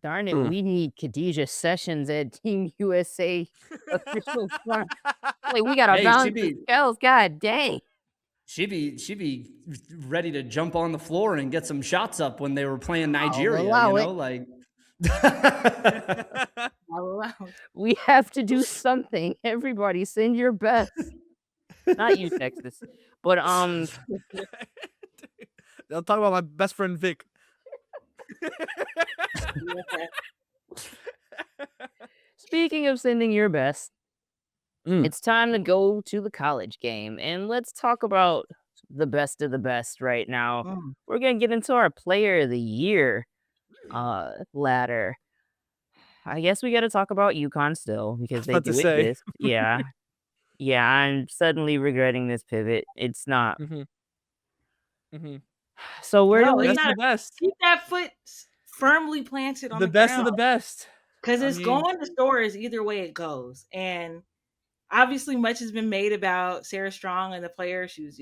Darn it, we need Khadijah Sessions at Team USA official front. Like, we got to balance the scales. God dang. She'd be ready to jump on the floor and get some shots up when they were playing Nigeria. You know, like. We have to do something. Everybody, send your best. Not you, Texas, but I'll talk about my best friend Vic. Speaking of sending your best, it's time to go to the college game, and let's talk about the best of the best right now. We're gonna get into our Player of the Year ladder. I guess we got to talk about UConn still because they do exist. Yeah, I'm suddenly regretting this pivot. It's not. So where do we? The best. Keep that foot firmly planted on the best ground. of the best. Because it's going to stores either way it goes. And obviously much has been made about Sarah Strong and the player. She was,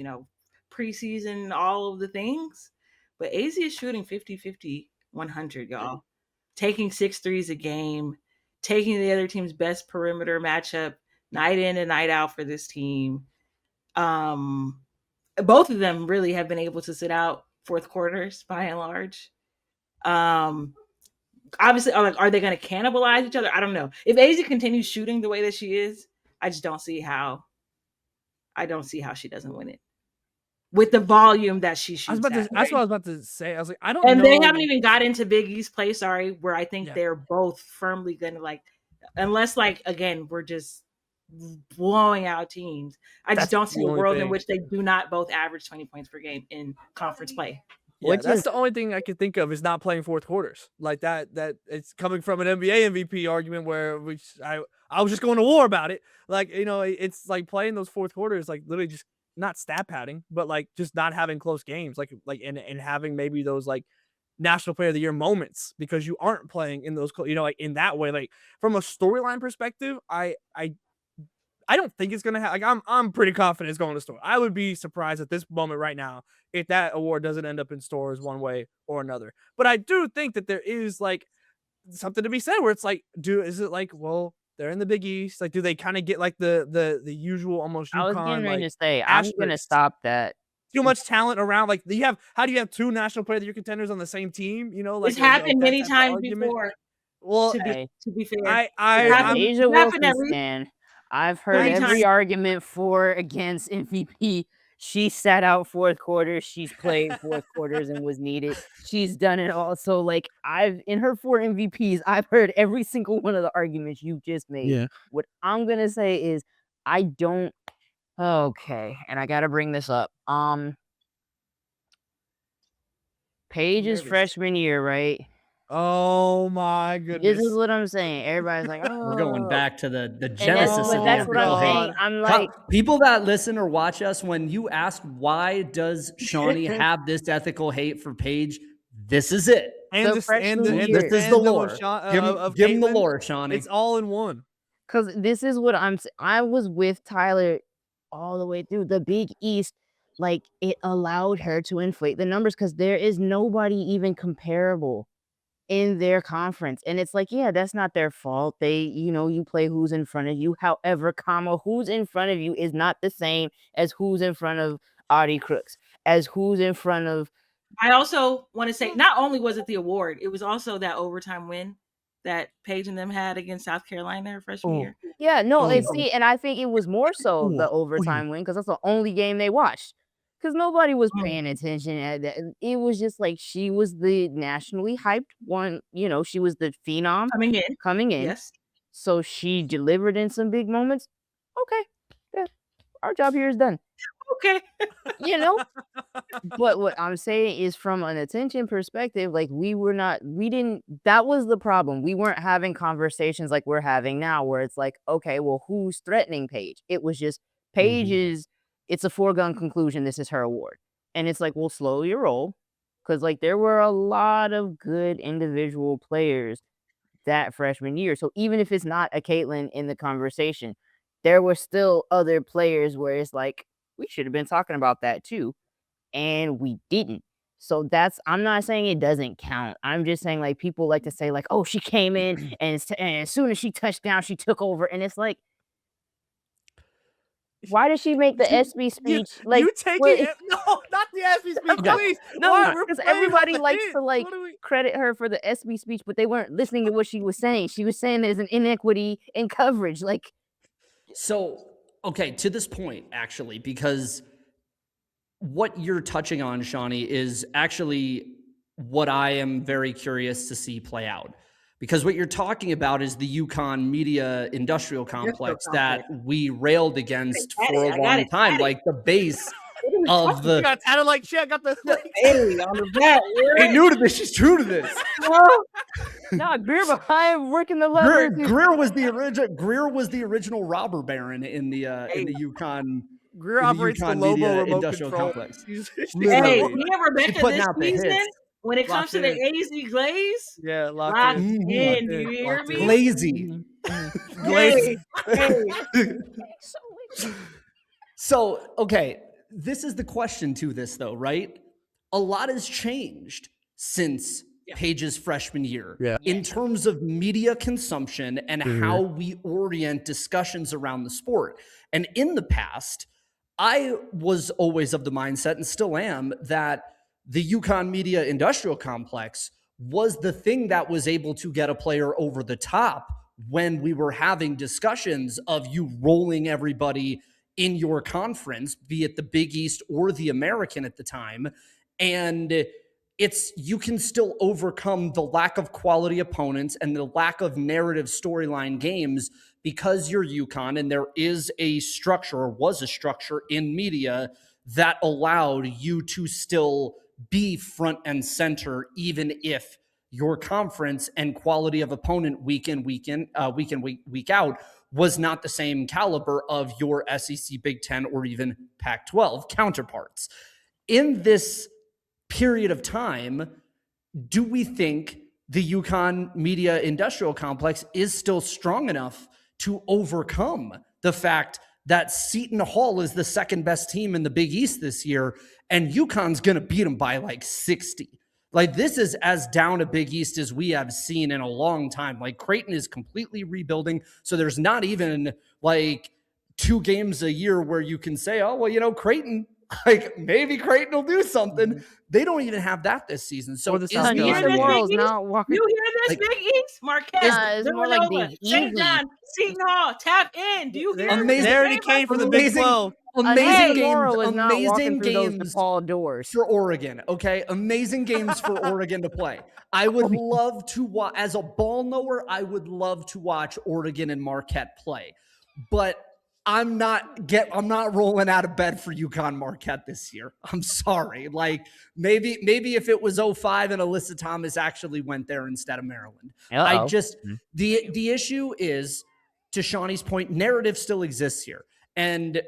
preseason, all of the things. But AZ is shooting 50-50, 100, y'all. Taking 6 threes a game, taking the other team's best perimeter matchup night in and night out for this team. Both of them really have been able to sit out fourth quarters by and large. Obviously, are they going to cannibalize each other? I don't know. If AZ continues shooting the way that she is, I just don't see how. I don't see how she doesn't win it with the volume that she shoots. That's what I was about to say. I was like, I don't know. And they haven't even got into Big East play. Sorry, where I think they're both firmly going to unless again we're just blowing out teams. I just don't see a world in which they do not both average 20 points per game in conference play. Yeah, that's the only thing I can think of is not playing fourth quarters like that. That it's coming from an NBA MVP argument where I was just going to war about it. Like, it's like playing those fourth quarters, like literally just not stat padding, but like just not having close games, like and having maybe those like National Player of the Year moments because you aren't playing in those, like in that way. Like from a storyline perspective, I don't think it's gonna happen. Like I'm pretty confident it's going to store. I would be surprised at this moment right now if that award doesn't end up in stores one way or another. But I do think that there is like something to be said where it's like, is it like, well, they're in the Big East. Like, do they kind of get like the usual almost UConn? I was getting ready to say, I'm gonna stop that. Too much talent around. Like, how do you have 2 National Player of the Year contenders on the same team? Like it's happened many times before. Well, to be fair, I'm Asia Wilson fan. I've heard every argument for against MVP. She sat out fourth quarter. She's played fourth quarters and was needed. She's done it all. So like in her 4 MVPs, I've heard every single one of the arguments you just made. Yeah. What I'm gonna say is I don't. Okay, and I gotta bring this up. Paige's freshman year, right? Oh my goodness! This is what I'm saying. Everybody's like, "Oh, we're going back to the genesis of that's what I'm saying. I'm like, people that listen or watch us, when you ask why does Shawnee have this ethical hate for Paige, this is it. And this is the lore. Give him the lore, Shawnee. It's all in one. Because this is what I was with Tyler all the way through the Big East. Like, it allowed her to inflate the numbers because there is nobody even comparable in their conference. And it's like, yeah, that's not their fault. They, you play who's in front of you. However, who's in front of you is not the same as who's in front of Audie Crooks, as who's in front of. I also want to say, not only was it the award, it was also that overtime win that Paige and them had against South Carolina her freshman year. Yeah, no, and I think it was more so the Ooh. overtime win because that's the only game they watched. Because nobody was paying attention at that. It was just like she was the nationally hyped one. She was the phenom Coming in. Yes. So she delivered in some big moments. Okay, yeah, our job here is done. Okay. But what I'm saying is from an attention perspective, like that was the problem. We weren't having conversations like we're having now where it's like, okay, well, who's threatening Paige? It was just Paige it's a foregone conclusion. This is her award. And it's like, well, slow your roll. Cause like there were a lot of good individual players that freshman year. So even if it's not a Caitlin in the conversation, there were still other players where it's like, we should have been talking about that too. And we didn't. So I'm not saying it doesn't count. I'm just saying like people like to say like, oh, she came in and as soon as she touched down, she took over. And it's like, why did she make the SB speech? You take it? No, not the SB speech, please. No, because everybody likes to credit her for the SB speech, but they weren't listening to what she was saying. She was saying there's an inequity in coverage. So, okay, to this point, actually, because what you're touching on, Shawnee, is actually what I am very curious to see play out. Because what you're talking about is the UConn media industrial complex that we railed against for a long time, like the base of the. You got tatted like shit. I got the. Hey, on the back. Ain't new to this. She's true to this. No, Greer behind working the lever. Greer was the original robber baron in the UConn. Greer operates the Lobo remote industrial control. complex. Hey, me and Rebecca this season, when it comes to the AZ glaze, yeah, locked in. Do you hear me? Glazy. So, okay, this is the question to this, though, right? A lot has changed since Paige's freshman year in terms of media consumption and how we orient discussions around the sport. And in the past, I was always of the mindset, and still am, that the UConn media industrial complex was the thing that was able to get a player over the top when we were having discussions of you rolling everybody in your conference, be it the Big East or the American at the time. And you can still overcome the lack of quality opponents and the lack of narrative storyline games because you're UConn, and there is a structure, or was a structure in media that allowed you to still be front and center, even if your conference and quality of opponent week in, week out was not the same caliber of your SEC, Big Ten, or even Pac-12 counterparts. In this period of time, do we think the UConn media industrial complex is still strong enough to overcome the fact that Seton Hall is the second best team in the Big East this year, and UConn's going to beat them by like 60? Like, this is as down a Big East as we have seen in a long time. Like, Creighton is completely rebuilding, so there's not even like 2 games a year where you can say, oh, well, Creighton, like maybe Creighton will do something. They don't even have that this season. So you hear this, Big East? Marquette, it's more like the St. John, Seton Hall, tap in. Do you hear amazing? They already came for the Big 12. Amazing games DePaul doors for Oregon. Okay, amazing games for Oregon to play. I would love to watch, as a ball knower, I would love to watch Oregon and Marquette play, but I'm not rolling out of bed for UConn Marquette this year. I'm sorry. Like, maybe if it was 05 and Alyssa Thomas actually went there instead of Maryland. I just, the issue is, to Shawnee's point, narrative still exists here. And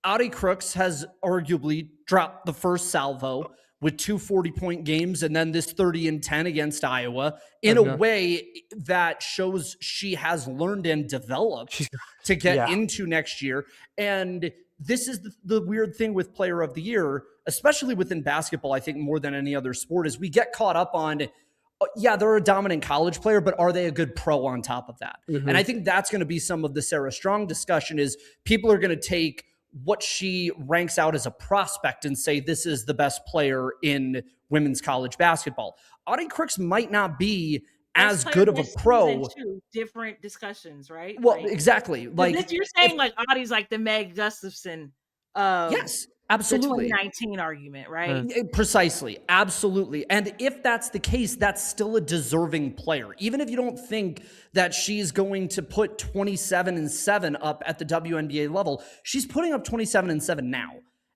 Audie Crooks has arguably dropped the first salvo with 2 40-point games and then this 30-10 against Iowa in a way that shows she has learned and developed to get into next year. And this is the weird thing with Player of the Year, especially within basketball, I think more than any other sport, is we get caught up on, yeah, they're a dominant college player, but are they a good pro on top of that? Mm-hmm. And I think that's going to be some of the Sarah Strong discussion is people are going to take what she ranks out as a prospect and say this is the best player in women's college basketball. Audie Crooks might not be as good of a pro. Different discussions, right? Well, exactly. Like you're saying, like Audie's like the Meg Gustafson of yes, absolutely. The 2019 argument, right? Precisely. Absolutely. And if that's the case, that's still a deserving player. Even if you don't think that she's going to put 27-7 up at the WNBA level, she's putting up 27-7 now.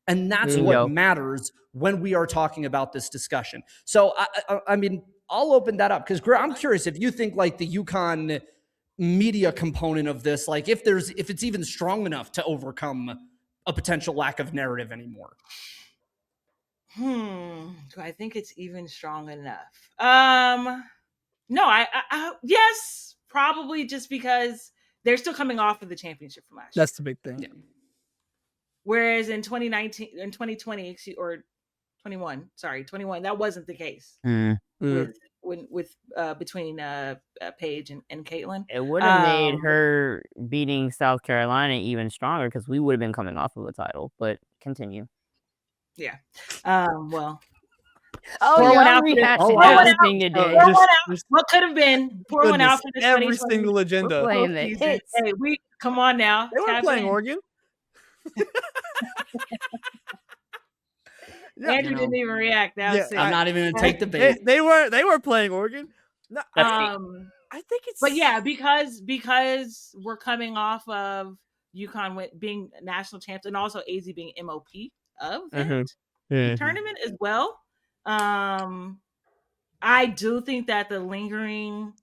And that's what matters when we are talking about this discussion. So, I mean, I'll open that up because I'm curious if you think like the UConn media component of this, like if it's even strong enough to overcome a potential lack of narrative anymore. Do I think it's even strong enough? No, I yes, probably just because they're still coming off of the championship from last year. That's the big thing. Yeah. Whereas in 2019 and 2020, or 21, that wasn't the case with between Paige and Caitlin. It would have made her beating South Carolina even stronger because we would have been coming off of a title. But continue. Yeah. Well. Everything you did. What could have been? Pour one out for this every single agenda. We're playing the hits. Hey, come on now. They were playing Oregon. Andrew didn't even react. I'm not even gonna take the bait. They were playing Oregon. No, I think it's. But yeah, because we're coming off of UConn being national champs and also AZ being MOP of that tournament as well. I do think that the lingering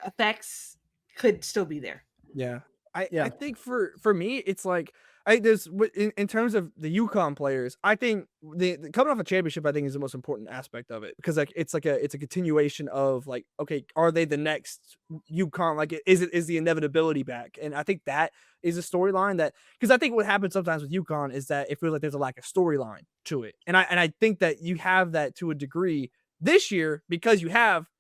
effects could still be there. Yeah. I think for me, it's like there's in terms of the UConn players, I think the coming off a championship, I think is the most important aspect of it because like it's a continuation of like, okay, are they the next UConn? Like, is the inevitability back? And I think that is a storyline that because I think what happens sometimes with UConn is that it feels like there's a lack of storyline to it, and I think that you have that to a degree this year because you have,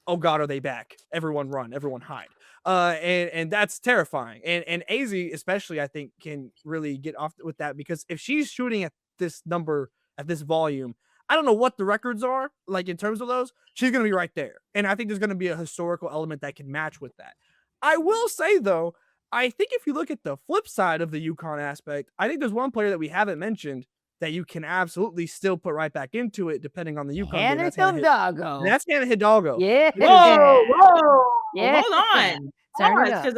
oh God, are they back? Everyone run, everyone hide. And that's terrifying. And AZ especially, I think, can really get off with that because if she's shooting at this number, at this volume, I don't know what the records are like in terms of those. She's going to be right there. And I think there's going to be a historical element that can match with that. I will say, though, I think if you look at the flip side of the UConn aspect, I think there's one player that we haven't mentioned that you can absolutely still put right back into it, depending on the UConn game. Hannah Hidalgo. That's Hannah Hidalgo. Yeah. Whoa. Yeah. Hold on. Because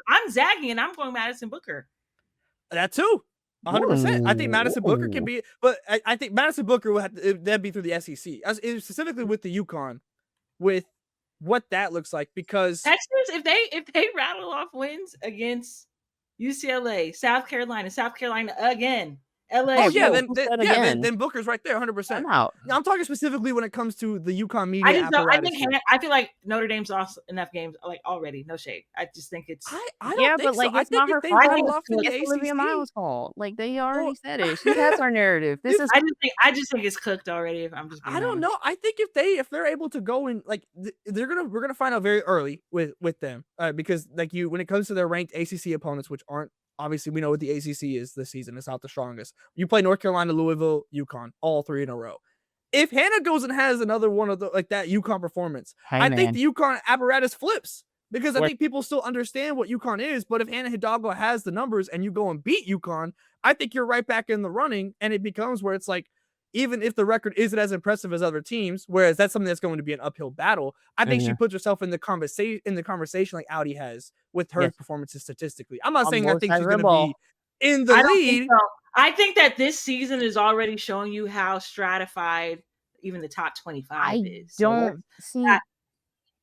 I'm zagging and I'm going Madison Booker. That too. 100%. I think Madison Booker can be, but I think Madison Booker will have to, that'd be through the SEC, specifically with the UConn, with what that looks like. Because Texas, if they rattle off wins against UCLA, South Carolina again. LA. Oh yeah, then Booker's right there, 100%. I'm out. I'm talking specifically when it comes to the UConn media apparatus. I feel like Notre Dame's lost enough games, like already. No shade. I just think it's. I don't think so. Like it's not her fault. It's Olivia Miles' fault. Like they already said it. She has our narrative. I just think it's cooked already. If I'm just. I don't know. I think if they're able to go in, like we're gonna find out very early with them because like when it comes to their ranked ACC opponents, which aren't. Obviously, we know what the ACC is this season. It's not the strongest. You play North Carolina, Louisville, UConn, all 3 in a row. If Hannah goes and has another one of like that UConn performance, I think the UConn apparatus flips because I think people still understand what UConn is. But if Hannah Hidalgo has the numbers and you go and beat UConn, I think you're right back in the running, and it becomes where it's like, even if the record isn't as impressive as other teams, whereas that's something that's going to be an uphill battle, I think she puts herself in the conversation like Audi has with her performances statistically. I'm not saying I think she's going to be in the lead. I think that this season is already showing you how stratified even the top 25 is. Don't see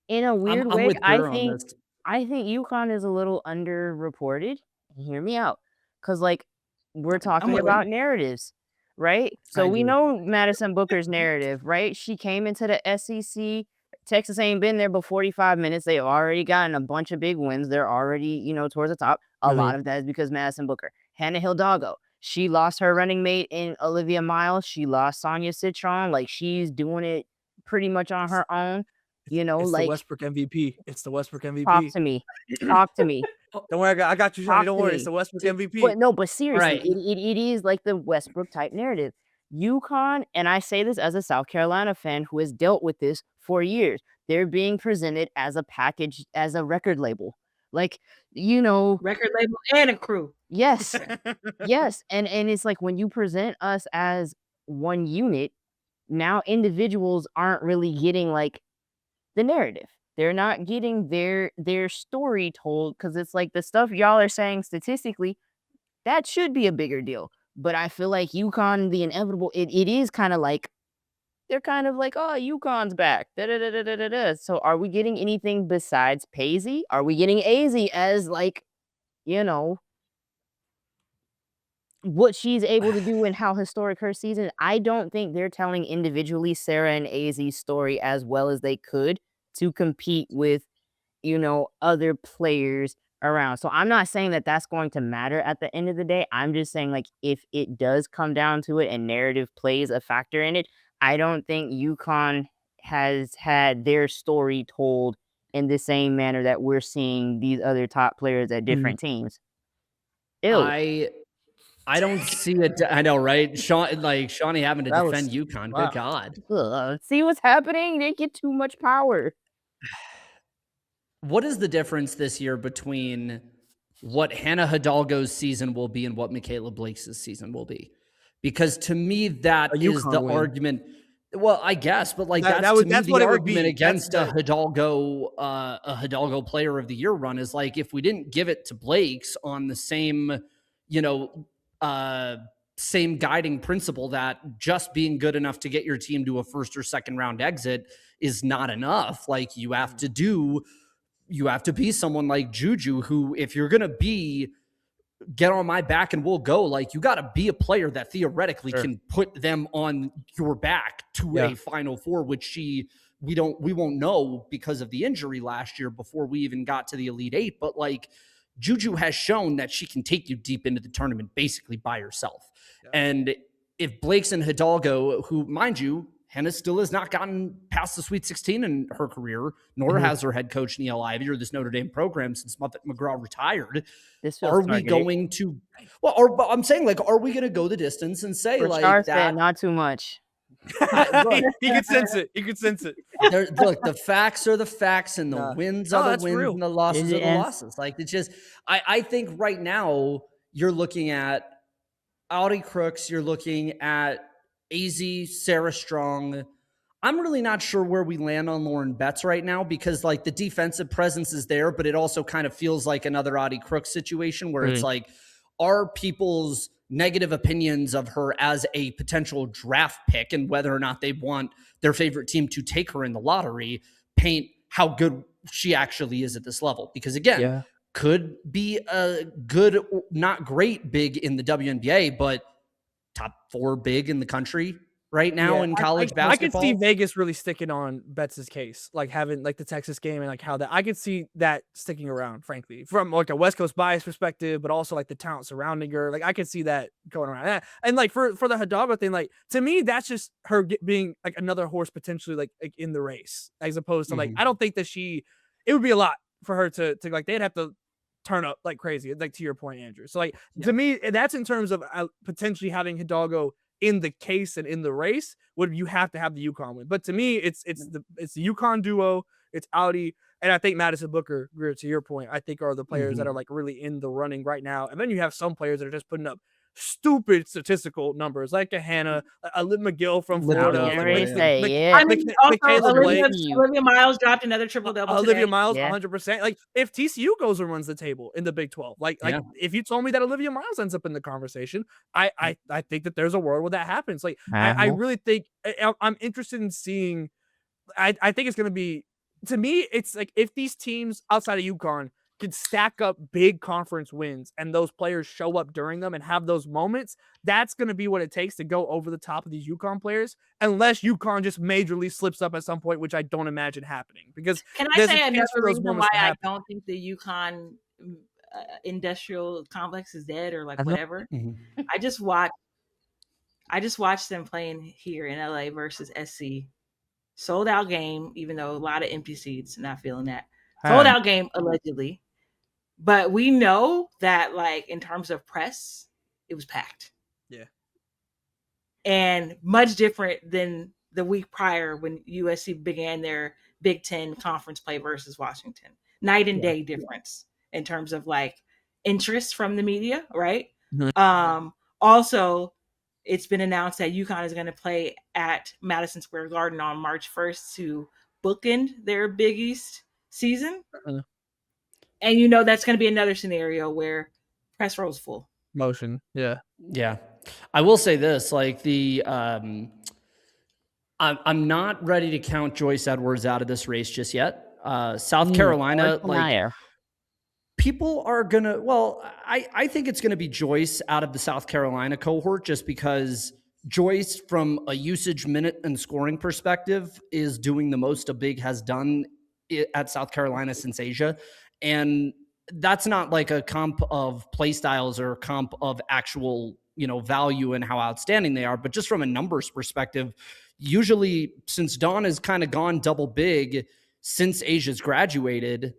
in a weird way. I think UConn is a little underreported. Hear me out, because like we're talking about narratives. Right? So we know Madison Booker's narrative, right? She came into the SEC. Texas ain't been there but 45 minutes. They've already gotten a bunch of big wins. They're already, towards the top. A lot of that is because Madison Booker. Hannah Hidalgo. She lost her running mate in Olivia Miles. She lost Sonia Citron. Like, she's doing it pretty much on her own. You know, It's the like Westbrook MVP. It's the Westbrook talk MVP. to me, talk to me, Don't worry, I got you, Shawty. talk Don't to worry. It's the me. Westbrook MVP. But no, but All seriously, right. it is like the Westbrook type narrative. UConn, and I say this as a South Carolina fan who has dealt with this for years. They're being presented as a package, as a record label. Like, you know, Record label and a crew. yes, yes. And it's like when you present us as one unit, now individuals aren't really getting like the narrative. They're not getting their story told because it's like the stuff y'all are saying statistically, that should be a bigger deal. But I feel like UConn, the inevitable, it is kind of like they're kind of like, oh, UConn's back. Da, da, da, da, da, da, da. So are we getting anything besides Paisley? Are we getting AZ as like, you know, what she's able to do and how historic her season? I don't think they're telling individually Sarah and AZ's story as well as they could to compete with, you know, other players around. So I'm not saying that that's going to matter at the end of the day. I'm just saying, like, if it does come down to it and narrative plays a factor in it, I don't think UConn has had their story told in the same manner that we're seeing these other top players at different teams. Ew. I don't see it. I know, right? Shawnee having to That defend was UConn. wow. Good God. Ugh. See what's happening? They get too much power. What is the difference this year between what Hannah Hidalgo's season will be and what Michaela Blake's season will be? Because to me, that A is UConn the win. argument. Well, I guess, but like That- that's that would- to me that's the what it would argument be. against That's a Hidalgo Player of the Year run is like if we didn't give it to Blake's on the same, you know, same guiding principle that just being good enough to get your team to a first or second round exit is not enough. Like you have to be someone like Juju, who, if you're going to be get on my back and we'll go, like you got to be a player that theoretically can put them on your back to a Final Four, which we won't know because of the injury last year before we even got to the Elite Eight. But like Juju has shown that she can take you deep into the tournament basically by herself. Yeah. And if Blake's and Hidalgo, who, mind you, Hannah still has not gotten past the Sweet 16 in her career, nor has her head coach, Neil Ivey, or this Notre Dame program since Muffet McGraw retired. Are we going to – well, I'm saying, like, are we going to go the distance and say, For like, that – fan, not too much. Look, he could sense it. He could sense it. Look, the facts are the facts, and the wins are the wins, real. and the losses are the losses. Like, it's just – I think right now you're looking at Audie Crooks, you're looking at AZ, Sarah Strong. I'm really not sure where we land on Lauren Betts right now because, like, the defensive presence is there, but it also kind of feels like another Audie Crooks situation where it's like, are people's negative opinions of her as a potential draft pick and whether or not they want their favorite team to take her in the lottery paint how good she actually is at this level? Because, again, could be a good, not great big in the WNBA, but top 4 big in the country right now in college basketball. I could see Vegas really sticking on Betts' case, like having like the Texas game and like how that I could see that sticking around, frankly, from like a West Coast bias perspective, but also like the talent surrounding her. Like I could see that going around. And like for the Hidalgo thing, like to me, that's just her being like another horse potentially like in the race, as opposed to like I don't think that it would be a lot for her to like they'd have to turn up like crazy, like to your point, Andrew. So like to me, that's in terms of potentially having Hidalgo in the case and in the race, would you have to have the UConn win. But to me, it's the UConn duo, it's Audi, and I think Madison Booker, Greer, to your point, I think are the players that are like really in the running right now. And then you have some players that are just putting up stupid statistical numbers, like a Hannah, a Liv McGill from Florida. I mean, Olivia Miles dropped another triple-double Olivia Miles, 100%. Like, if TCU goes and runs the table in the Big 12, like if you told me that Olivia Miles ends up in the conversation, I think that there's a world where that happens. Like, I really think I'm interested in seeing. I think it's going to be, to me, it's like if these teams outside of UConn can stack up big conference wins and those players show up during them and have those moments, that's going to be what it takes to go over the top of these UConn players, unless UConn just majorly slips up at some point, which I don't imagine happening. Because can I say another reason why I don't think the UConn industrial complex is dead or like whatever? I just watched them playing here in LA versus SC sold out game, even though a lot of empty seats, not feeling that. Sold Huh. out game allegedly. But we know that, like, in terms of press, it was packed. Yeah. And much different than the week prior when USC began their Big Ten conference play versus Washington. Night and day difference in terms of like interest from the media, right? Also, it's been announced that UConn is going to play at Madison Square Garden on March 1st to bookend their Big East season. And you know that's going to be another scenario where press row's full. Motion. Yeah. Yeah. I will say this, like I'm not ready to count Joyce Edwards out of this race just yet. South Carolina, like people are gonna, well, I think it's gonna be Joyce out of the South Carolina cohort, just because Joyce, from a usage minute and scoring perspective, is doing the most a big has done at South Carolina since Asia. And that's not like a comp of play styles or a comp of actual, value and how outstanding they are, but just from a numbers perspective, usually since Dawn has kind of gone double big since Asia's graduated,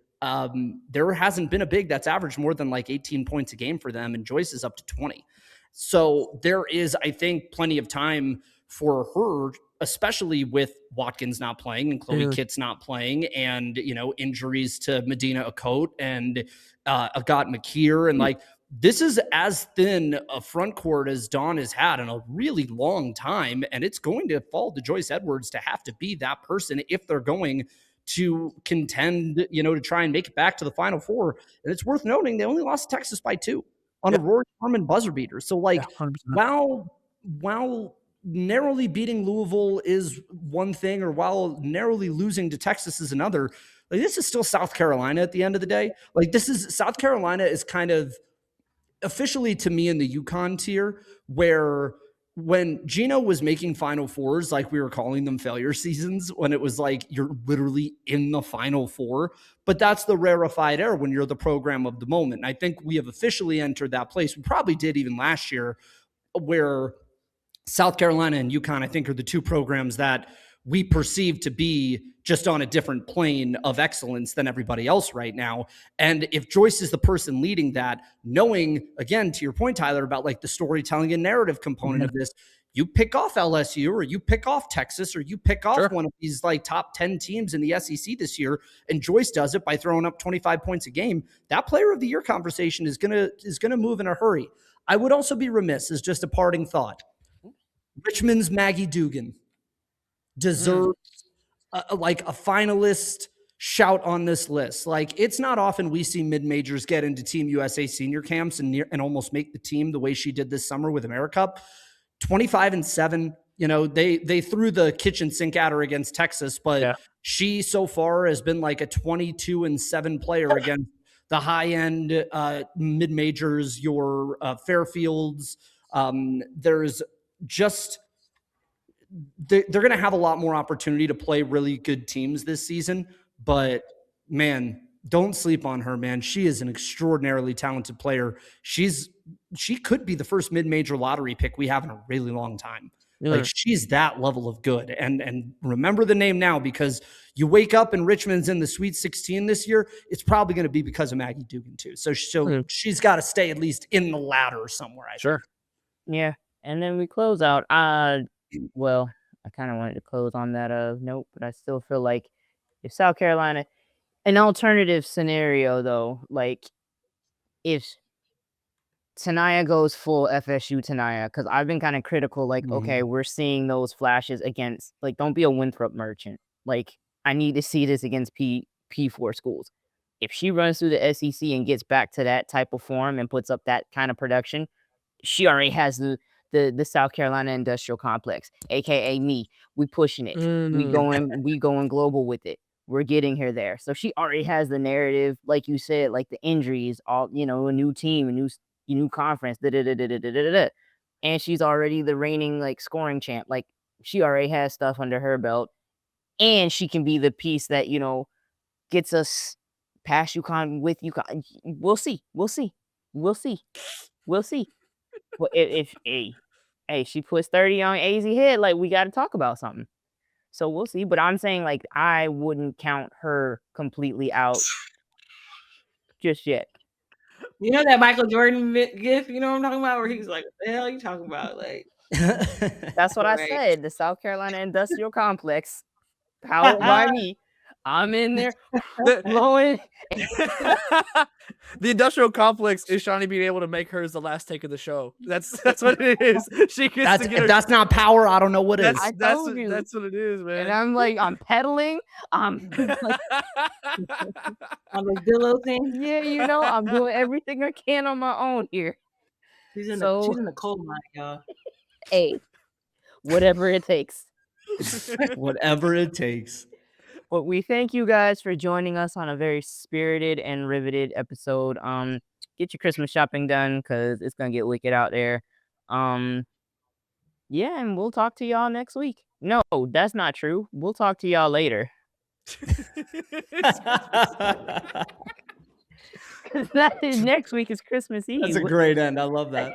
there hasn't been a big that's averaged more than like 18 points a game for them, and Joyce is up to 20. So there is, I think, plenty of time for her, especially with Watkins not playing and Chloe Kitt's not playing, and injuries to Medina Okote and Agat McKeer, and like this is as thin a front court as Dawn has had in a really long time, and it's going to fall to Joyce Edwards to have to be that person if they're going to contend, to try and make it back to the Final Four. And it's worth noting they only lost to Texas by 2 on a Rory Harmon buzzer beater. So like, while narrowly beating Louisville is one thing, or while narrowly losing to Texas is another, like this is still South Carolina at the end of the day. Like South Carolina is kind of officially to me in the UConn tier, where when Gino was making Final Fours, like we were calling them failure seasons, when it was like you're literally in the Final Four. But that's the rarefied air when you're the program of the moment. And I think we have officially entered that place. We probably did even last year, where South Carolina and UConn, I think, are the two programs that we perceive to be just on a different plane of excellence than everybody else right now. And if Joyce is the person leading that, knowing, again, to your point, Tyler, about like the storytelling and narrative component of this, you pick off LSU or you pick off Texas or you pick off one of these like top 10 teams in the SEC this year, and Joyce does it by throwing up 25 points a game, that player of the year conversation is gonna move in a hurry. I would also be remiss, as just a parting thought, Richmond's Maggie Dugan deserves like a finalist shout on this list. Like, it's not often we see mid-majors get into Team USA senior camps and almost make the team the way she did this summer with AmeriCup. 25-7, they threw the kitchen sink at her against Texas, but she so far has been like a 22-7 player against the high-end mid-majors, your Fairfields. There's just they're going to have a lot more opportunity to play really good teams this season. But man, don't sleep on her, man. She is an extraordinarily talented player. She could be the first mid-major lottery pick we have in a really long time. Like, she's that level of good. And remember the name now, because you wake up and Richmond's in the Sweet 16 this year, it's probably going to be because of Maggie Dugan too. So she's got to stay at least in the ladder somewhere. I think. Yeah. And then we close out. Well, I kind of wanted to close on that note, but I still feel like if South Carolina, an alternative scenario though, like if Tanaya goes full FSU Tanaya, because I've been kind of critical, like, okay, we're seeing those flashes against, like, don't be a Winthrop Merchant. Like, I need to see this against P4 schools. If she runs through the SEC and gets back to that type of form and puts up that kind of production, she already has the South Carolina industrial complex, aka me. We pushing it. We going global with it. We're getting her there. So she already has the narrative, like you said, like the injuries, all a new team, a new conference, and she's already the reigning like scoring champ. Like, she already has stuff under her belt, and she can be the piece that gets us past UConn with UConn. We'll see. Well, if she puts 30 on AZ head, like, we got to talk about something. So we'll see. But I'm saying like I wouldn't count her completely out just yet. You know that Michael Jordan gif? You know what I'm talking about? Where he's like, "What the hell are you talking about?" Like, That's what I right. said. The South Carolina Industrial Complex, powered by me. I'm in there blowing. The industrial complex is Shawnee being able to make hers the last take of the show. That's what it is. She gets to get if that's not power, I don't know what is. that's what it is, man. And I'm like, I'm pedaling. I'm like, On the Dillo thing. yeah, you know, I'm doing everything I can on my own here. She's in the coal mine, y'all. Hey, whatever it takes. Whatever it takes. But we thank you guys for joining us on a very spirited and riveted episode. Get your Christmas shopping done because it's gonna get wicked out there. Yeah, and we'll talk to y'all next week. No, that's not true. We'll talk to y'all later. That is next week is Christmas Eve. That's a great end. I love that.